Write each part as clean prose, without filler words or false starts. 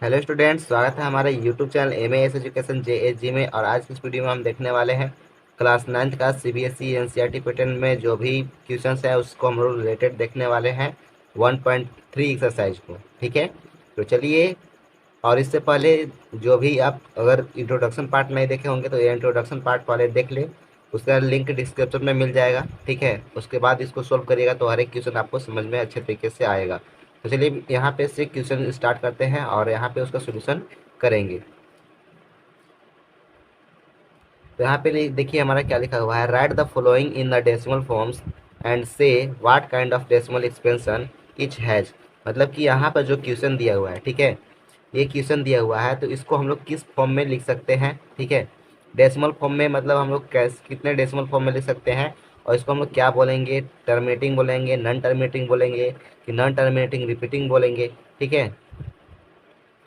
Hello students, स्वागत है हमारे YouTube channel MAS education JSG में। और आज की इस वीडियो में हम देखने वाले हैं क्लास 9th का सीबीएसई एनसीईआरटी पैटर्न में जो भी क्वेश्चंस है उसको हम लोग रिलेटेड देखने वाले हैं 1.3 एक्सरसाइज को। ठीक है, तो चलिए। और इससे पहले जो भी आप अगर इंट्रोडक्शन पार्ट नहीं देखे होंगे तो ये इंट्रोडक्शन पार्ट पहले देख ले, उसका लिंक डिस्क्रिप्शन में मिल जाएगा। ठीक है, उसके बाद इसको सोल्व करिएगा तो हर एक क्वेश्चन आपको समझ में अच्छे तरीके से आएगा। तो चलिए यहाँ पे से क्वेश्चन स्टार्ट करते हैं और यहाँ पे उसका सोल्यूशन करेंगे। तो यहाँ पे देखिए हमारा क्या लिखा हुआ है, write the following in the decimal forms and say what kind of decimal expansion each has. मतलब कि यहाँ पर जो क्वेश्चन दिया हुआ है, ठीक है, ये क्वेश्चन दिया हुआ है तो इसको हम लोग किस फॉर्म में लिख सकते हैं। ठीक है, डेसिमल फॉर्म में, मतलब हम लोग कितने डेसिमल फॉर्म में लिख सकते हैं और इसको हम लोग क्या बोलेंगे, टर्मिनेटिंग बोलेंगे, नॉन टर्मिनेटिंग बोलेंगे कि नॉन टर्मिनेटिंग रिपीटिंग बोलेंगे। ठीक है,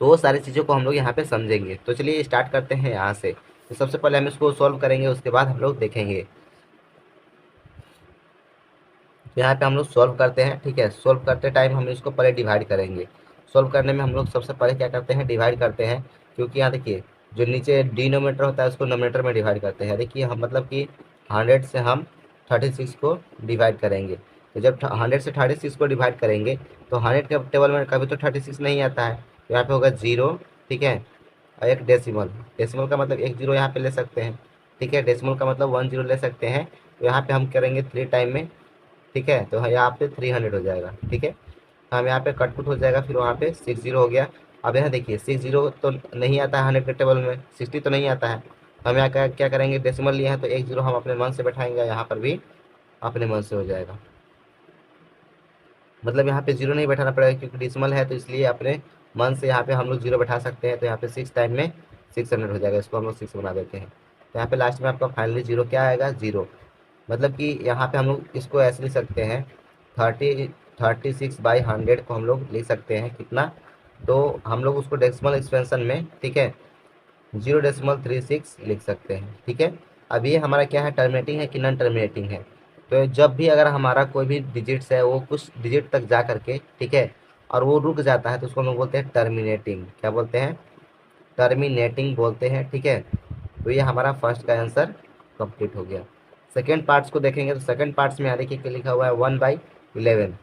तो वो सारी चीज़ों को हम लोग यहाँ पे समझेंगे। तो चलिए स्टार्ट करते हैं यहाँ से। तो सबसे पहले हम इसको सॉल्व करेंगे, उसके बाद हम लोग देखेंगे। तो यहाँ पे हम लोग सॉल्व करते हैं। ठीक है, सॉल्व करते टाइम हम इसको पहले डिवाइड करेंगे। सॉल्व करने में हम लोग सबसे पहले क्या करते हैं, डिवाइड करते हैं। क्योंकि यहाँ देखिए जो नीचे डिनोमीटर होता है उसको नोमीटर में डिवाइड करते हैं। देखिए हम मतलब कि 100 से हम 36 को डिवाइड करेंगे। तो जब 100 से 36 को डिवाइड करेंगे तो 100 के टेबल में कभी तो 36 नहीं आता है, तो यहाँ पे होगा 0। ठीक है, और एक डेसिमल, डेसिमल का मतलब एक जीरो यहाँ पे ले सकते हैं। ठीक है, डेसिमल का मतलब 1 जीरो ले सकते हैं। तो यहाँ पे हम करेंगे 3 टाइम में। ठीक है, तो यहाँ पे 300 हो जाएगा। ठीक है, हम यहाँ पे कटपुट हो जाएगा, फिर वहाँ पे 60 हो गया। अब यहाँ देखिए 60 तो नहीं आता है 100 के टेबल में, 60 तो नहीं आता है। हम यहाँ क्या करेंगे, डेसिमल लिए हैं तो एक जीरो हम अपने मन से बैठाएंगे, यहाँ पर भी अपने मन से हो जाएगा। मतलब यहाँ पे जीरो नहीं बैठाना पड़ेगा क्योंकि डेसिमल है, तो इसलिए अपने मन से यहाँ पे हम लोग जीरो बैठा सकते हैं। तो यहाँ पे 6 टाइम में 600 हो जाएगा, इसको हम लोग 6 बना देते हैं। तो यहाँ पे लास्ट में आपका फाइनली जीरो क्या आएगा, जीरो। मतलब कि यहाँ पे हम लोग इसको ऐसे लिख सकते हैं, 36/100 को हम लोग लिख सकते हैं कितना। तो हम लोग उसको डेसिमल एक्सपेंशन में, ठीक है, 0.36 लिख सकते हैं। ठीक है, अब ये हमारा क्या है, टर्मिनेटिंग है कि नॉन टर्मिनेटिंग है। तो जब भी अगर हमारा कोई भी डिजिट्स है वो कुछ डिजिट तक जा करके, ठीक है, और वो रुक जाता है तो उसको हम लोग बोलते हैं टर्मिनेटिंग। क्या बोलते हैं, टर्मिनेटिंग बोलते हैं। ठीक है, तो ये हमारा फर्स्ट का आंसर कंप्लीट हो गया। सेकेंड पार्ट्स को देखेंगे तो सेकेंड पार्ट्स में यहाँ देखिए क्या लिखा हुआ है, 1/11।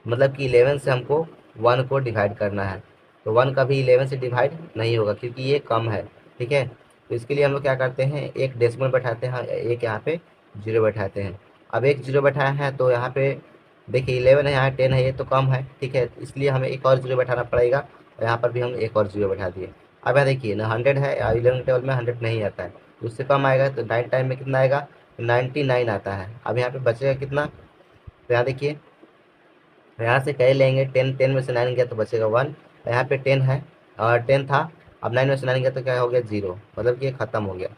मतलब कि 11 से हमको 1 को डिवाइड करना है। तो 1 कभी 11 से डिवाइड नहीं होगा क्योंकि ये कम है। ठीक है, तो इसके लिए हम लोग क्या करते हैं, एक डेसिमल बैठाते हैं, एक यहाँ पे जीरो बैठाते हैं। अब एक जीरो बैठाया है तो यहाँ पे देखिए 11 है, यहाँ 10 है, ये तो कम है। ठीक है, इसलिए हमें एक और जीरो बैठाना पड़ेगा और यहाँ पर भी हम एक और जीरो बैठा दिए। अब यहाँ देखिए ना 100 है, 11 टेबल में 100 नहीं आता है, तो उससे कम आएगा। तो 9 टाइम में कितना आएगा, 99 आता है। अब यहाँ पे बचेगा कितना, तो यहाँ देखिए, तो यहाँ से कह लेंगे 10, 10 में से 9 गया तो बचेगा 1। यहाँ पे 10 है और 10 था, अब 9 में से 9 गया तो क्या हो गया, 0। मतलब कि ये खत्म हो गया।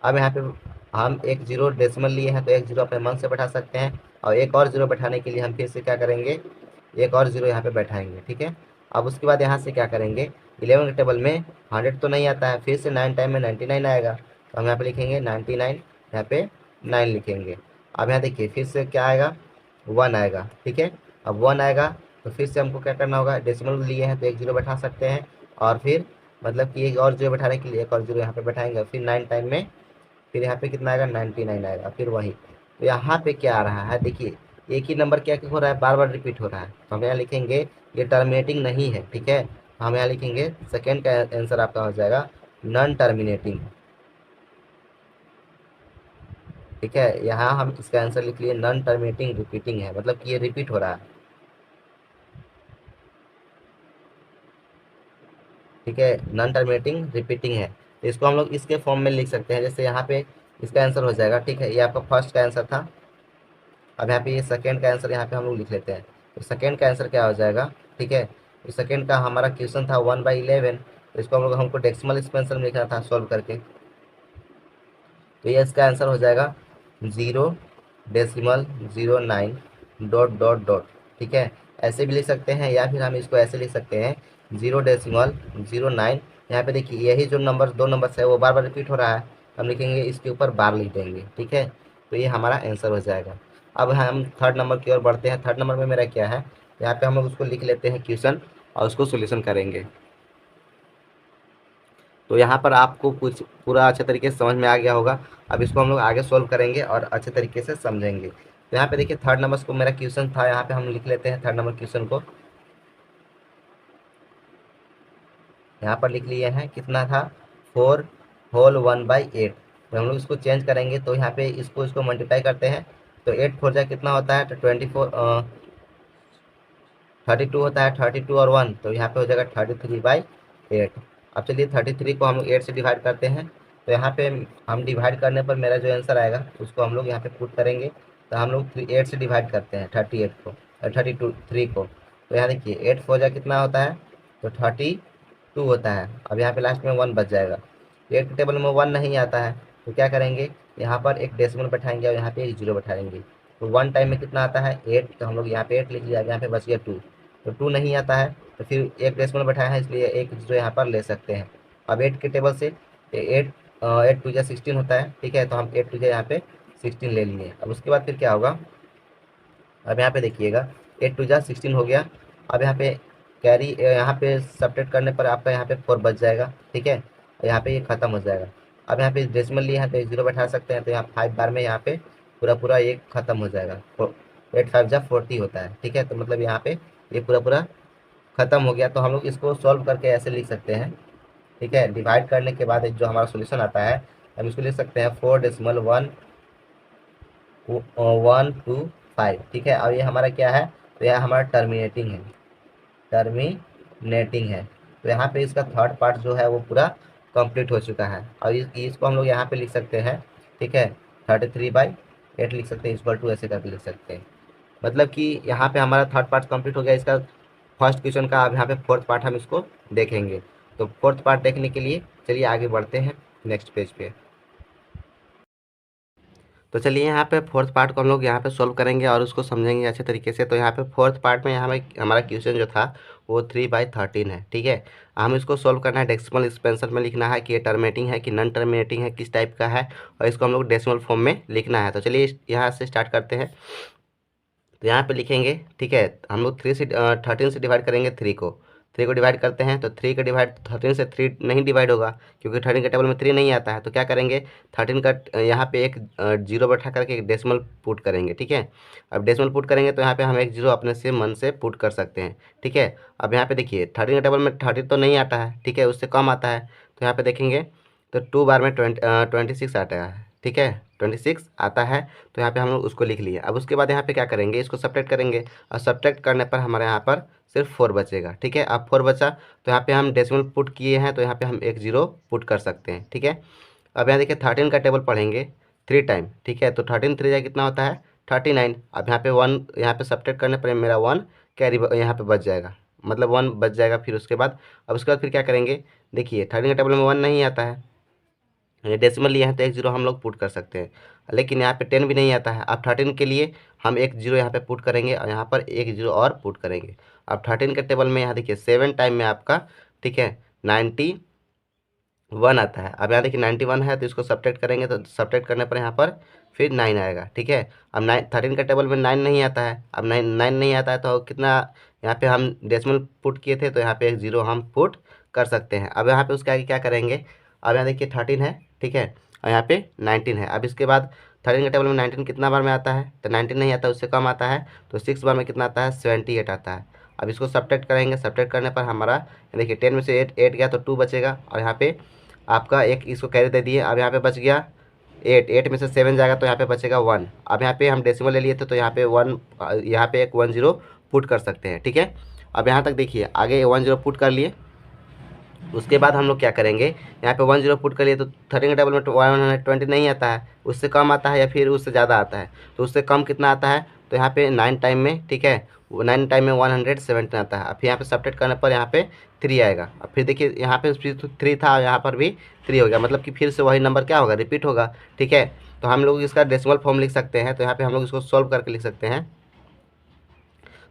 अब यहाँ पे हम एक जीरो डेसिमल लिए हैं तो एक जीरो अपने मन से बैठा सकते हैं, और एक और जीरो बैठाने के लिए हम फिर से क्या करेंगे, एक और जीरो यहाँ पे बैठाएंगे। ठीक है, अब उसके बाद यहाँ से क्या करेंगे, 11 के टेबल में 100 तो नहीं आता है, फिर से 9 टाइम में 99 आएगा, तो हम यहाँ पे लिखेंगे 99, यहाँ पे 9 लिखेंगे। अब यहाँ देखिए फिर से क्या आएगा, 1 आएगा। ठीक है, अब 1 आएगा तो फिर से हमको क्या करना होगा, डेसिमल लिए हैं तो एक जीरो बैठा सकते हैं, और फिर मतलब कि एक और जीरो बैठाने के लिए एक और जीरो यहाँ पे बैठाएंगे, फिर 9 टाइम में फिर यहाँ पे कितना आएगा, 99 आएगा, फिर वही। तो यहाँ पे क्या आ रहा है, देखिए एक ही नंबर क्या हो रहा है, बार बार रिपीट हो रहा है, तो हम यहाँ लिखेंगे ये टर्मिनेटिंग नहीं है। ठीक है, हम यहाँ लिखेंगे सेकेंड का आंसर आपका हो जाएगा नॉन टर्मिनेटिंग। ठीक है, यहाँ हम इसका आंसर लिख लिए नॉन टर्मिनेटिंग रिपीटिंग है, मतलब कि ये रिपीट हो रहा है। ठीक है, नॉन टर्मिनेटिंग रिपीटिंग है, तो इसको हम लोग इसके फॉर्म में लिख सकते हैं। जैसे यहाँ पे इसका आंसर हो जाएगा, ठीक है, ये आपका फर्स्ट का आंसर था। अब यहाँ पे ये सेकेंड का आंसर यहाँ पे हम लोग लिख लेते हैं। तो सेकेंड का आंसर क्या हो जाएगा, ठीक है, तो सेकेंड का हमारा क्वेश्चन था 1/11, तो इसको हम लोग हमको डेसिमल एक्सपेंशन में लिखना था सॉल्व करके। तो ये इसका आंसर हो जाएगा 0.09 डॉट डॉट डॉट। ठीक है, ऐसे भी लिख सकते हैं या फिर हम इसको ऐसे लिख सकते हैं 0.09। यहाँ पे देखिए यही जो नंबर, दो नंबर है वो बार बार रिपीट हो रहा है, हम लिखेंगे इसके ऊपर बार लिख देंगे। ठीक है, तो ये हमारा आंसर हो जाएगा। अब हम थर्ड नंबर की ओर बढ़ते हैं। थर्ड नंबर में मेरा क्या है, यहाँ पे हम लोग उसको लिख लेते हैं क्वेश्चन और उसको सोल्यूशन करेंगे। तो यहाँ पर आपको कुछ पूरा अच्छे तरीके से समझ में आ गया होगा। अब इसको हम लोग आगे सोल्व करेंगे और अच्छे तरीके से समझेंगे। तो यहाँ पे देखिए थर्ड नंबर को मेरा क्वेश्चन था, यहाँ पे हम लिख लेते हैं थर्ड नंबर क्वेश्चन को। यहाँ पर लिख लिए हैं, कितना था 4 होल 1/8। तो हम लोग इसको चेंज करेंगे, तो यहाँ पे इसको मल्टीप्लाई करते हैं, तो 8 4 जा कितना होता है, तो 32 होता है। 32 और 1 तो यहाँ पे हो जाएगा 33/8। अब चलिए 33 को हम लोग 8 से डिवाइड करते हैं, तो यहाँ पे हम डिवाइड करने पर मेरा जो आंसर आएगा उसको हम लोग यहाँ पे पुट करेंगे। तो हम लोग 8 से डिवाइड करते हैं 38 को, 3 को। तो यहाँ देखिए 8 4 जा कितना होता है, तो 32 होता है। अब यहाँ पे लास्ट में 1 बच जाएगा। एट के टेबल में 1 नहीं आता है, तो क्या करेंगे, यहाँ पर एक डेसिमल बैठाएंगे और यहाँ पे एक जीरो बैठाएंगे। तो 1 टाइम में कितना आता है 8, तो हम लोग यहाँ पे 8 लिख लिया, यहाँ पे बच गया 2। तो 2 नहीं आता है, तो फिर एक डेसिमल बैठाया है, इसलिए एक जीरो यहाँ पर ले सकते हैं। अब 8 के टेबल से 8 8 2 16 होता है, ठीक है। तो हम 8 2 यहाँ पे 16 ले लिए। अब उसके बाद फिर क्या होगा, अब यहाँ पे देखिएगा 8 2 16 हो गया। अब यहाँ पे कैरी, यहाँ पे सब्ट्रैक्ट करने पर आपका यहाँ पे 4 बच जाएगा, ठीक है। यहाँ पे ये खत्म हो जाएगा। अब यहाँ पे डेसिमल लिया है तो 0 बैठा सकते हैं, तो यहाँ 5 बार में यहाँ पे पूरा पूरा ये खत्म हो जाएगा। 8 5 जा 40 होता है, ठीक है। तो मतलब यहाँ पे ये पूरा पूरा खत्म हो गया। तो हम लोग इसको सॉल्व करके ऐसे लिख सकते हैं, ठीक है। डिवाइड करने के बाद जो हमारा सोल्यूशन आता है, हम इसको लिख सकते हैं 4.125, ठीक है। अब ये हमारा क्या है, तो यह हमारा टर्मिनेटिंग है, टर्मिनेटिंग है। तो यहाँ पे इसका थर्ड पार्ट जो है वो पूरा कंप्लीट हो चुका है। और इसको हम लोग यहाँ पे लिख सकते हैं, ठीक है। 33/8 लिख सकते हैं, इक्वल टू ऐसे करके लिख सकते हैं। मतलब कि यहाँ पे हमारा थर्ड पार्ट कंप्लीट हो गया इसका फर्स्ट क्वेश्चन का। अब यहाँ पे फोर्थ पार्ट हम इसको देखेंगे। तो फोर्थ पार्ट देखने के लिए चलिए आगे बढ़ते हैं नेक्स्ट पेज पे। तो चलिए यहाँ पे फोर्थ पार्ट को हम लोग यहाँ पे सॉल्व करेंगे और उसको समझेंगे अच्छे तरीके से। तो यहाँ पे फोर्थ पार्ट में यहाँ हमारा क्वेश्चन जो था वो 3/13 है, ठीक है। हम इसको सॉल्व करना है, डेसिमल एक्सपेंशन में लिखना है कि ये टर्मिनेटिंग है कि नॉन टर्मिनेटिंग है, किस टाइप का है, और इसको हम लोग डेसिमल फॉर्म में लिखना है। तो चलिए यहाँ से स्टार्ट करते हैं। तो यहाँ पे लिखेंगे, ठीक है। हम लोग 13 से डिवाइड करेंगे 3 को डिवाइड करते हैं, तो 3 का डिवाइड 13 से 3 नहीं डिवाइड होगा, क्योंकि 13 के टेबल में 3 नहीं आता है। तो क्या करेंगे, 13 का यहाँ पे एक जीरो बैठा करके एक डेसिमल पुट करेंगे, ठीक है। अब डेसिमल पुट करेंगे तो यहाँ पे हम एक जीरो अपने से मन से पुट कर सकते हैं, ठीक है। अब यहाँ पे देखिए 13 के टेबल में 13 तो नहीं आता है, ठीक है, उससे कम आता है। तो यहाँ पे देखेंगे तो 2 बार में 26 आता है, ठीक है, 26 आता है। तो यहाँ पे हम लोग उसको लिख लिए। अब उसके बाद यहाँ पे क्या करेंगे, इसको सब्ट्रैक्ट करेंगे, और सब्ट्रैक्ट करने पर हमारे यहाँ पर सिर्फ 4 बचेगा, ठीक है। अब 4 बचा, तो यहाँ पे हम डेसिमल पुट किए हैं, तो यहाँ पे हम एक जीरो पुट कर सकते हैं, ठीक है। अब यहाँ देखिए 13 का टेबल पढ़ेंगे 3 टाइम, ठीक है। तो 13 3 जा कितना होता है 39। अब यहाँ पे 1, यहाँ पे सब्ट्रैक्ट करने पर मेरा 1 कैरी यहाँ पे बच जाएगा, मतलब 1 बच जाएगा। फिर उसके बाद, अब उसके बाद फिर क्या करेंगे, देखिए 13 के टेबल में 1 नहीं आता है, ये डेसिमल लिए हैं तो एक जीरो हम लोग पुट कर सकते हैं, लेकिन यहाँ पे 10 भी नहीं आता है। अब 13 के लिए हम एक जीरो यहाँ पे पुट करेंगे और यहाँ पर एक जीरो और पुट करेंगे। अब 13 के टेबल में यहाँ देखिए 7 टाइम में आपका, ठीक है, 91 आता है। अब यहाँ देखिए 91 है, तो इसको सब्ट्रैक्ट करेंगे, तो सब्ट्रैक्ट करने पर यहाँ पर फिर 9 आएगा, ठीक है। अब 13 के टेबल में 9 नहीं आता है। अब 9 नहीं आता है तो कितना, यहाँ पे हम डेसिमल पुट किए थे, तो यहाँ पे एक जीरो हम पुट कर सकते हैं। अब यहाँ पे उसके आगे क्या करेंगे, अब यहाँ देखिए 13 है, ठीक है, और यहाँ पे 19 है। अब इसके बाद 13 के टेबल में 19 कितना बार में आता है, तो 19 नहीं आता, उससे कम आता है। तो 6 बार में कितना आता है 78 आता है। अब इसको सब्ट्रैक्ट करेंगे, सब्ट्रैक्ट करने पर हमारा देखिए 10 में से 8 गया तो 2 बचेगा, और यहाँ पे आपका एक इसको कैरी दे दिए। अब यहाँ पे बच गया 8 में से 7 जाएगा तो यहाँ पे बचेगा 1। अब यहाँ पे हम डेसिमल ले लिए थे, तो यहाँ पे 1, यहाँ पे एक 1 जीरो पुट कर सकते हैं, ठीक है। अब यहाँ तक देखिए आगे 1 जीरो पुट कर लिए। उसके बाद हम लोग क्या करेंगे, यहाँ पे 1 जीरो पुट कर लिए, तो 13 के टेबल में 120 नहीं आता है, उससे कम आता है या फिर उससे ज़्यादा आता है। तो उससे कम कितना आता है, तो यहाँ पे 9 टाइम में, ठीक है, 9 टाइम में 117 आता है। अब फिर यहाँ पे सब्ट्रैक्ट करने पर यहाँ पे 3 आएगा। अब फिर देखिए यहाँ पे फिर 3 था, यहाँ पर भी 3 हो गया, मतलब कि फिर से वही नंबर क्या होगा, रिपीट होगा, ठीक है। तो हम लोग इसका डेसिमल फॉर्म लिख सकते हैं। तो यहाँ पे हम लोग इसको सॉल्व करके लिख सकते हैं।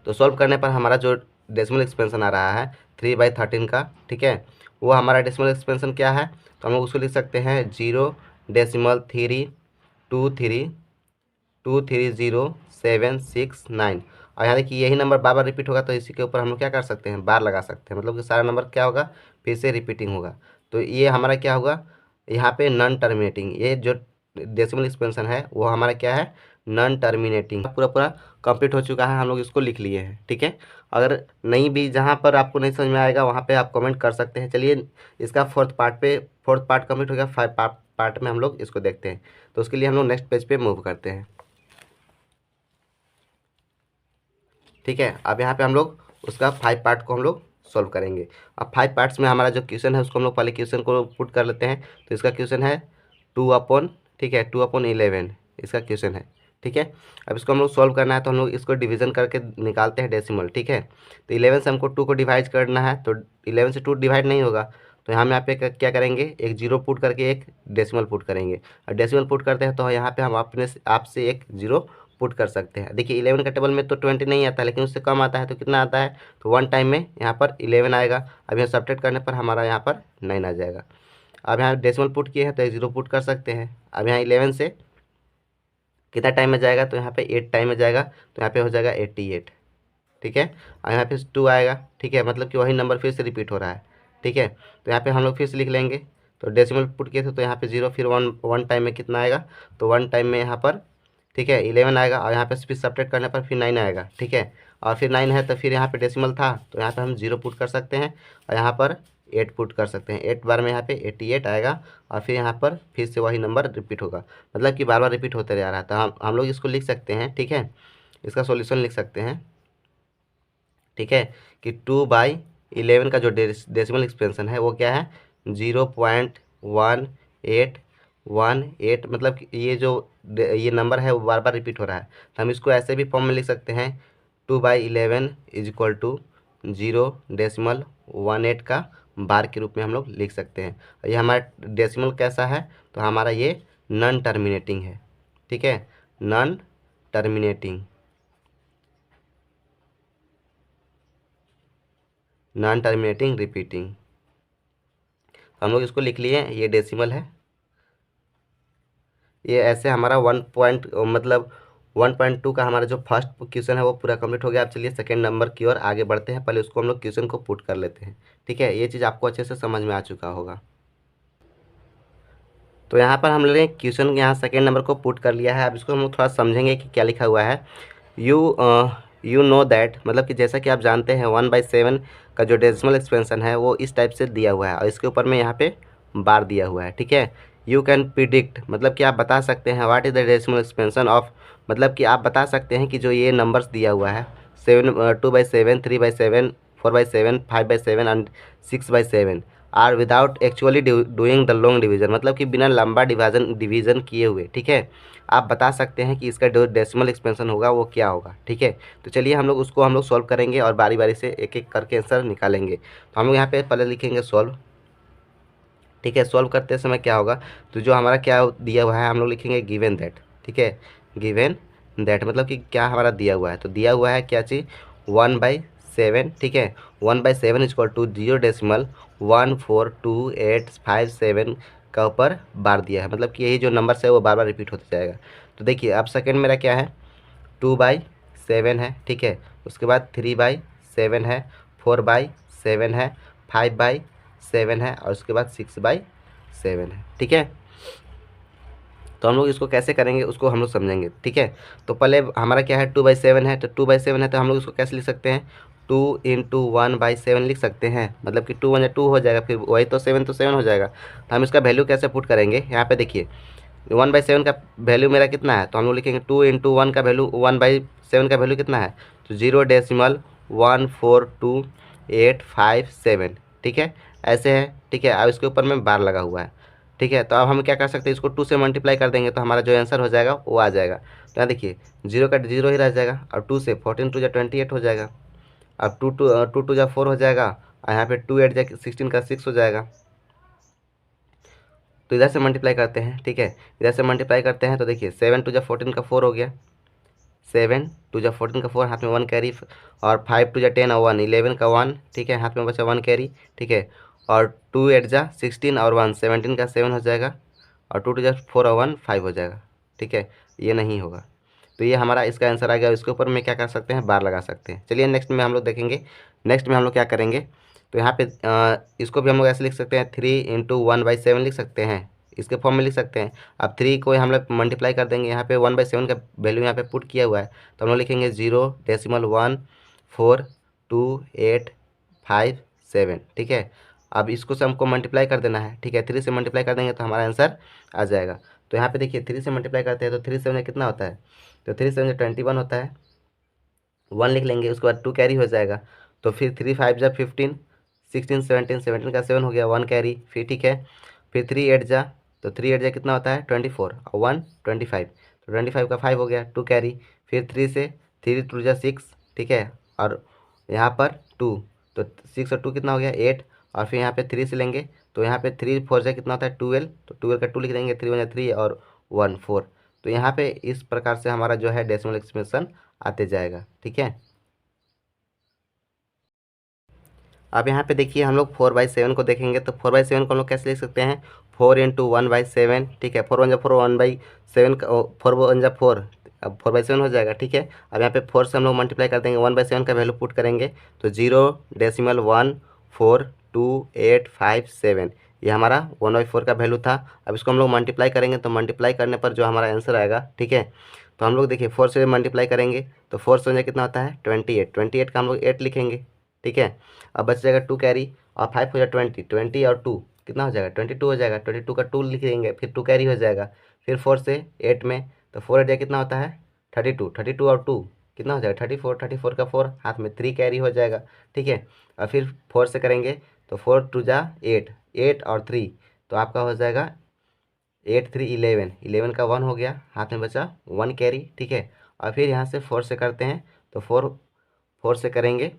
तो सॉल्व करने पर हमारा जो डेसिमल एक्सपेंशन आ रहा है 3/13 का, ठीक है, वो हमारा डेसिमल एक्सपेंशन क्या है, तो हम लोग उसको लिख सकते हैं 0.3230769। और यहाँ देखिए यही नंबर बार बार रिपीट होगा, तो इसी के ऊपर हम लोग क्या कर सकते हैं, बार लगा सकते हैं, मतलब कि सारा नंबर क्या होगा, फिर से रिपीटिंग होगा। तो ये हमारा क्या होगा, यहाँ पे नॉन टर्मिनेटिंग, ये जो डेसिमल एक्सपेंशन है वो हमारा क्या है, नॉन टर्मिनेटिंग। पूरा पूरा कंप्लीट हो चुका है, हम लोग इसको लिख लिए हैं, ठीक है। अगर नहीं भी, जहाँ पर आपको नहीं समझ में आएगा वहाँ पे आप कमेंट कर सकते हैं। चलिए इसका फोर्थ पार्ट कंप्लीट हो गया, 5 पार्ट में हम लोग इसको देखते हैं। तो उसके लिए हम लोग नेक्स्ट पेज पे मूव करते हैं, ठीक है। अब यहाँ पे हम लोग उसका 5 पार्ट को हम लोग सॉल्व करेंगे। अब 5 पार्ट्स में हमारा जो क्वेश्चन है उसको हम लोग पहले क्वेश्चन को पुट कर लेते हैं। तो इसका क्वेश्चन है 2/, ठीक है, 2/11 इसका क्वेश्चन है, ठीक है। अब इसको हम लोग सॉल्व करना है, तो हम लोग इसको डिवीजन करके निकालते हैं डेसिमल, ठीक है। तो 11 से हमको 2 को डिवाइड करना है, तो 11 से 2 डिवाइड नहीं होगा, तो हम यहाँ पे क्या करेंगे, एक जीरो पुट करके एक डेसिमल पुट करेंगे। और डेसिमल पुट करते हैं तो यहाँ पे हम अपने आपसे एक जीरो पुट कर सकते हैं। देखिए 11 का टेबल में तो 20 नहीं आता है, लेकिन उससे कम आता है, तो कितना आता है, तो 1 टाइम में यहाँ पर 11 आएगा। अब यहाँ सब्ट्रैक्ट करने पर हमारा यहाँ पर 9 आ जाएगा। अब यहाँ डेसिमल पुट किए हैं तो एक जीरो पुट कर सकते हैं। अब यहाँ 11 से कितना टाइम में जाएगा, तो यहाँ पे 8 टाइम में जाएगा, तो यहाँ पे हो जाएगा 88, ठीक है। और यहाँ पे 2 आएगा, ठीक है, मतलब कि वही नंबर फिर से रिपीट हो रहा है, ठीक है। तो यहाँ पे हम लोग फिर से लिख लेंगे। तो डेसिमल पुट किए थे तो यहाँ पे 0, फिर 1 टाइम में कितना आएगा, तो 1 टाइम में यहाँ पर, ठीक है, 11 आएगा। और यहाँ पे फिर सब्ट्रैक्ट करने पर फिर 9 आएगा, ठीक है। और फिर 9 है तो फिर यहाँ पे डेसिमल था, तो यहाँ पे हम 0 पुट कर सकते हैं, और यहाँ पर 8 पुट कर सकते हैं। 8 बार में यहाँ पे 88 आएगा, और फिर यहाँ पर फिर से वही नंबर रिपीट होगा, मतलब कि बार बार रिपीट होते जा रहा था। हम लोग इसको लिख सकते हैं, ठीक है, इसका सॉल्यूशन लिख सकते हैं, ठीक है, कि 2/11 का जो डेसिमल एक्सपेंशन है वो क्या है, 0.1818, मतलब कि ये जो ये नंबर है वो बार बार रिपीट हो रहा है। तो हम इसको ऐसे भी फॉर्म में लिख सकते हैं, 2/11 इज इक्वल टू 0.18 का बार के रूप में हम लोग लिख सकते हैं। ये हमारा डेसिमल कैसा है, तो हमारा ये नॉन टर्मिनेटिंग है, ठीक है, non terminating, non terminating repeating. हम लोग इसको लिख लिए, ये डेसिमल है। ये ऐसे हमारा 1.2 का हमारा जो फर्स्ट क्वेश्चन है वो पूरा कंप्लीट हो गया। अब चलिए सेकंड नंबर की ओर आगे बढ़ते हैं। पहले उसको हम लोग क्वेश्चन को पुट कर लेते हैं, ठीक है। ये चीज़ आपको अच्छे से समझ में आ चुका होगा। तो यहाँ पर हम लोग ने क्वेश्चन यहाँ सेकंड नंबर को पुट कर लिया है। अब इसको हम लोग थोड़ा समझेंगे कि क्या लिखा हुआ है। यू यू नो दैट, मतलब कि जैसा कि आप जानते हैं 1/7 का जो डेसिमल एक्सपेंशन है वो इस टाइप से दिया हुआ है, और इसके ऊपर में यहाँ पे बार दिया हुआ है, ठीक है। यू कैन प्रिडिक्ट, मतलब कि आप बता सकते हैं, what is the decimal expansion of, मतलब कि आप बता सकते हैं कि जो ये नंबर्स दिया हुआ है 2/7, 3/7, 4/7, 5/7 and 6/7 are without actually doing the long division, मतलब कि बिना लंबा डिवीजन किए हुए, ठीक है, आप बता सकते हैं कि इसका जो डेसिमल एक्सपेंशन होगा वो क्या होगा, ठीक है। तो चलिए हम लोग उसको हम लोग सॉल्व करेंगे और बारी बारी से एक एक करके आंसर निकालेंगे। तो हम लोग यहाँ पे पहले लिखेंगे सॉल्व, ठीक है। सॉल्व करते समय क्या होगा, तो जो हमारा क्या दिया हुआ है हम लोग लिखेंगे गिवन दैट, ठीक है, गिवन दैट, मतलब कि क्या हमारा दिया हुआ है, तो दिया हुआ है क्या चीज़, 1/7, ठीक है। 1/7 इक्वल टू 0.142857 का ऊपर बार दिया है, मतलब कि यही जो नंबर है वो बार बार रिपीट होता जाएगा। तो देखिए अब सेकेंड मेरा क्या है, 2/7 है, ठीक है, उसके बाद 3/7 है, 4/7 है, 5/7 है, और उसके बाद 6/7 है, ठीक है। तो हम लोग इसको कैसे करेंगे उसको हम लोग समझेंगे, ठीक है। तो पहले हमारा क्या है, 2/7 है, तो 2/7 है तो हम लोग इसको कैसे लिख सकते हैं, 2 × 1/7 लिख सकते हैं, मतलब कि 2 × 1 2 हो जाएगा, फिर वही तो 7 हो जाएगा। तो हम इसका वैल्यू कैसे पुट करेंगे, यहाँ पे देखिए 1/7 का वैल्यू मेरा कितना है, तो हम लोग लिखेंगे 2 × 1 का वैल्यू, 1/7 का वैल्यू कितना है, तो 0.142857, ठीक है, ऐसे है, ठीक है। अब इसके ऊपर में बार लगा हुआ है, ठीक है। तो अब हम क्या कर सकते हैं, इसको 2 से मल्टीप्लाई कर देंगे तो हमारा जो आंसर हो जाएगा वो आ जाएगा। तो यहाँ देखिए 0 का 0 ही रह जाएगा, और 2 से 14 2 जा 28 हो जाएगा, अब 2 जा 4 हो जाएगा, और यहाँ पे 2 8 जा 16 का 6 हो जाएगा। तो इधर से मल्टीप्लाई करते हैं, ठीक है, इधर से मल्टीप्लाई करते हैं तो देखिए 7 2 जा 14 का 4 हो गया, 7 2 जा 14 का 4, हाथ में 1 कैरी, और 5 2 जा 10 और 1 11 का 1, ठीक है, हाथ में बचा 1 कैरी, ठीक है, और 2 8 जा 16 और 1 17 का 7 हो जाएगा, और 2 2 जा 4 और 1 5 हो जाएगा, ठीक है, ये नहीं होगा। तो ये हमारा इसका आंसर आ गया। इसके ऊपर में क्या कर सकते हैं, बार लगा सकते हैं। चलिए नेक्स्ट में हम लोग देखेंगे, नेक्स्ट में हम लोग क्या करेंगे, तो यहाँ पे इसको भी हम लोग ऐसे लिख सकते हैं, 3 × 1/7 लिख सकते हैं, इसके फॉर्म में लिख सकते हैं। अब 3 को हम लोग मल्टीप्लाई कर देंगे, यहाँ पे 1/7 का वैल्यू यहाँ पे पुट किया हुआ है, तो हम लोग लिखेंगे 0.14287, ठीक है। अब इसको से हमको मल्टीप्लाई कर देना है, ठीक है, 3 से मल्टीप्लाई कर देंगे तो हमारा आंसर आ जाएगा। तो यहाँ पे देखिए 3 से मल्टीप्लाई करते हैं तो 3 7 कितना होता है, तो 3 7 21 होता है, 1 लिख लेंगे, उसके बाद 2 कैरी हो जाएगा। तो फिर 3 5 जा 15, 16 17, 17 का 7 हो गया, 1 कैरी, फिर ठीक है। फिर 3 8 जा, तो 3 8 जा कितना होता है 24, और 1 25, तो 25 का 5 हो गया, 2 कैरी। फिर 3 से 3 2 जा 6, ठीक है, और यहाँ पर 2, तो 6 और 2 कितना हो गया 8, और फिर यहाँ पे 3 से लेंगे, तो यहाँ पे 3 4 जा कितना होता है 12, तो 12 का 2 लिख देंगे, 3 1 जा 3 और 1 4। तो यहाँ पे इस प्रकार से हमारा जो है डेसिमल एक्सप्रेशन आते जाएगा, ठीक है। अब यहाँ पे देखिए हम लोग 4/7 को देखेंगे, तो 4/7 को हम लोग कैसे लिख सकते हैं, 4 × 1/7, ठीक है, 4 1 जा 4, 1/7 का 4 1 जा 4, अब 4/7 हो जाएगा, ठीक है। अब यहाँ पे 4 से हम लोग मल्टीप्लाई कर देंगे, 1/7 का वैल्यू पुट करेंगे, तो 0.14287, ये हमारा 1/4 का वैल्यू था। अब इसको हम लोग मल्टीप्लाई करेंगे, तो मल्टीप्लाई करने पर जो हमारा आंसर आएगा, ठीक है, तो हम लोग देखिए 4 से मल्टीप्लाई करेंगे, तो 4 से कितना होता है 28, 28 का हम लोग 8 लिखेंगे, ठीक है। अब बच जाएगा 2 कैरी, और 5 हो जाएगा 20, 20 और 2 कितना हो जाएगा 22 हो जाएगा, 22 का 2 लिख देंगे, फिर 2 कैरी हो जाएगा। फिर 4 से 8 में, तो 4 8 कितना होता है 32, 32 और 2 कितना हो जाएगा 34, 34 का 4 हाथ में 3 कैरी हो जाएगा, ठीक है। और फिर 4 से करेंगे, तो 4 2 जा 8, 8 और 3, तो आपका हो जाएगा 8 3 11, 11 का 1 हो गया, हाथ में बचा 1 कैरी, ठीक है। और फिर यहाँ से 4 से करते हैं, तो 4 4 से करेंगे,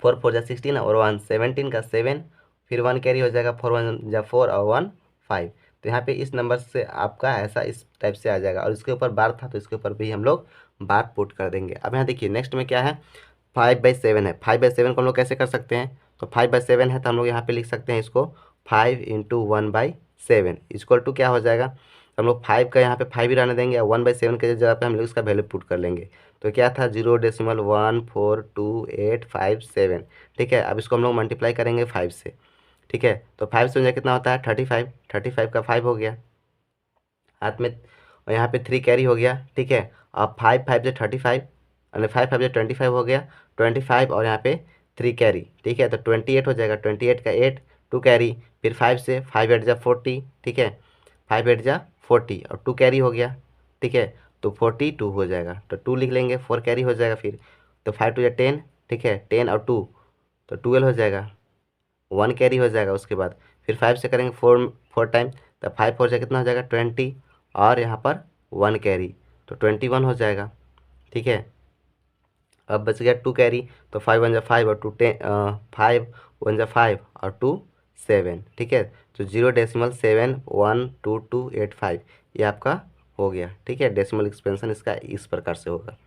4 4 जा 16 और 1 17 का 7, फिर 1 कैरी हो जाएगा, 4 1 जा 4 और 1 5। तो यहाँ पे इस नंबर से आपका ऐसा इस टाइप से आ जाएगा, और इसके ऊपर बार था तो इसके ऊपर भी हम लोग बार पुट कर देंगे। अब यहाँ देखिए नेक्स्ट में क्या है, 5/7 है, 5/7 को हम लोग कैसे कर सकते हैं, तो 5/7 है तो हम लोग यहाँ पे लिख सकते हैं इसको 5 × 1/7 इक्वल टू क्या हो जाएगा, तो हम लोग 5 का यहाँ पे 5 ही रहने देंगे, और 1/7 के जगह पे हम लोग इसका वैल्यू पुट कर लेंगे। तो क्या था 0.14287, ठीक है। अब इसको हम लोग मल्टीप्लाई करेंगे 5 से, ठीक है, तो 5 से मुझे कितना होता है 35, 35 का 5 हो गया हाथ में, और यहाँ पे 3 कैरी हो गया, ठीक है। अब 5 5 से 35, और 5 5 से 25 हो गया, 25 और यहाँ पे 3 कैरी, ठीक है, तो 28 हो जाएगा, 28 का 8, 2 कैरी, फिर 5 से 5 8 जा 40, ठीक है, 5 8 जा 40 और 2 कैरी हो गया, ठीक है, तो 42 हो जाएगा, तो 2 लिख लेंगे, 4 कैरी हो जाएगा, फिर तो 5 2 जा 10, ठीक है, 10 और 2 तो 12 हो जाएगा, 1 कैरी हो जाएगा। उसके बाद फिर 5 से करेंगे 4 4 टाइम, तो 5 4 जा कितना हो जाएगा 20, और यहाँ पर 1 कैरी, तो 21 हो जाएगा, ठीक है। अब बच गया 2 कैरी, तो 5 1 जा 5 और 2 10, 5 1 जा 5 और 2 7, ठीक है, तो 0.7122285 ये आपका हो गया, ठीक है। डेसिमल एक्सपेंशन इसका इस प्रकार से होगा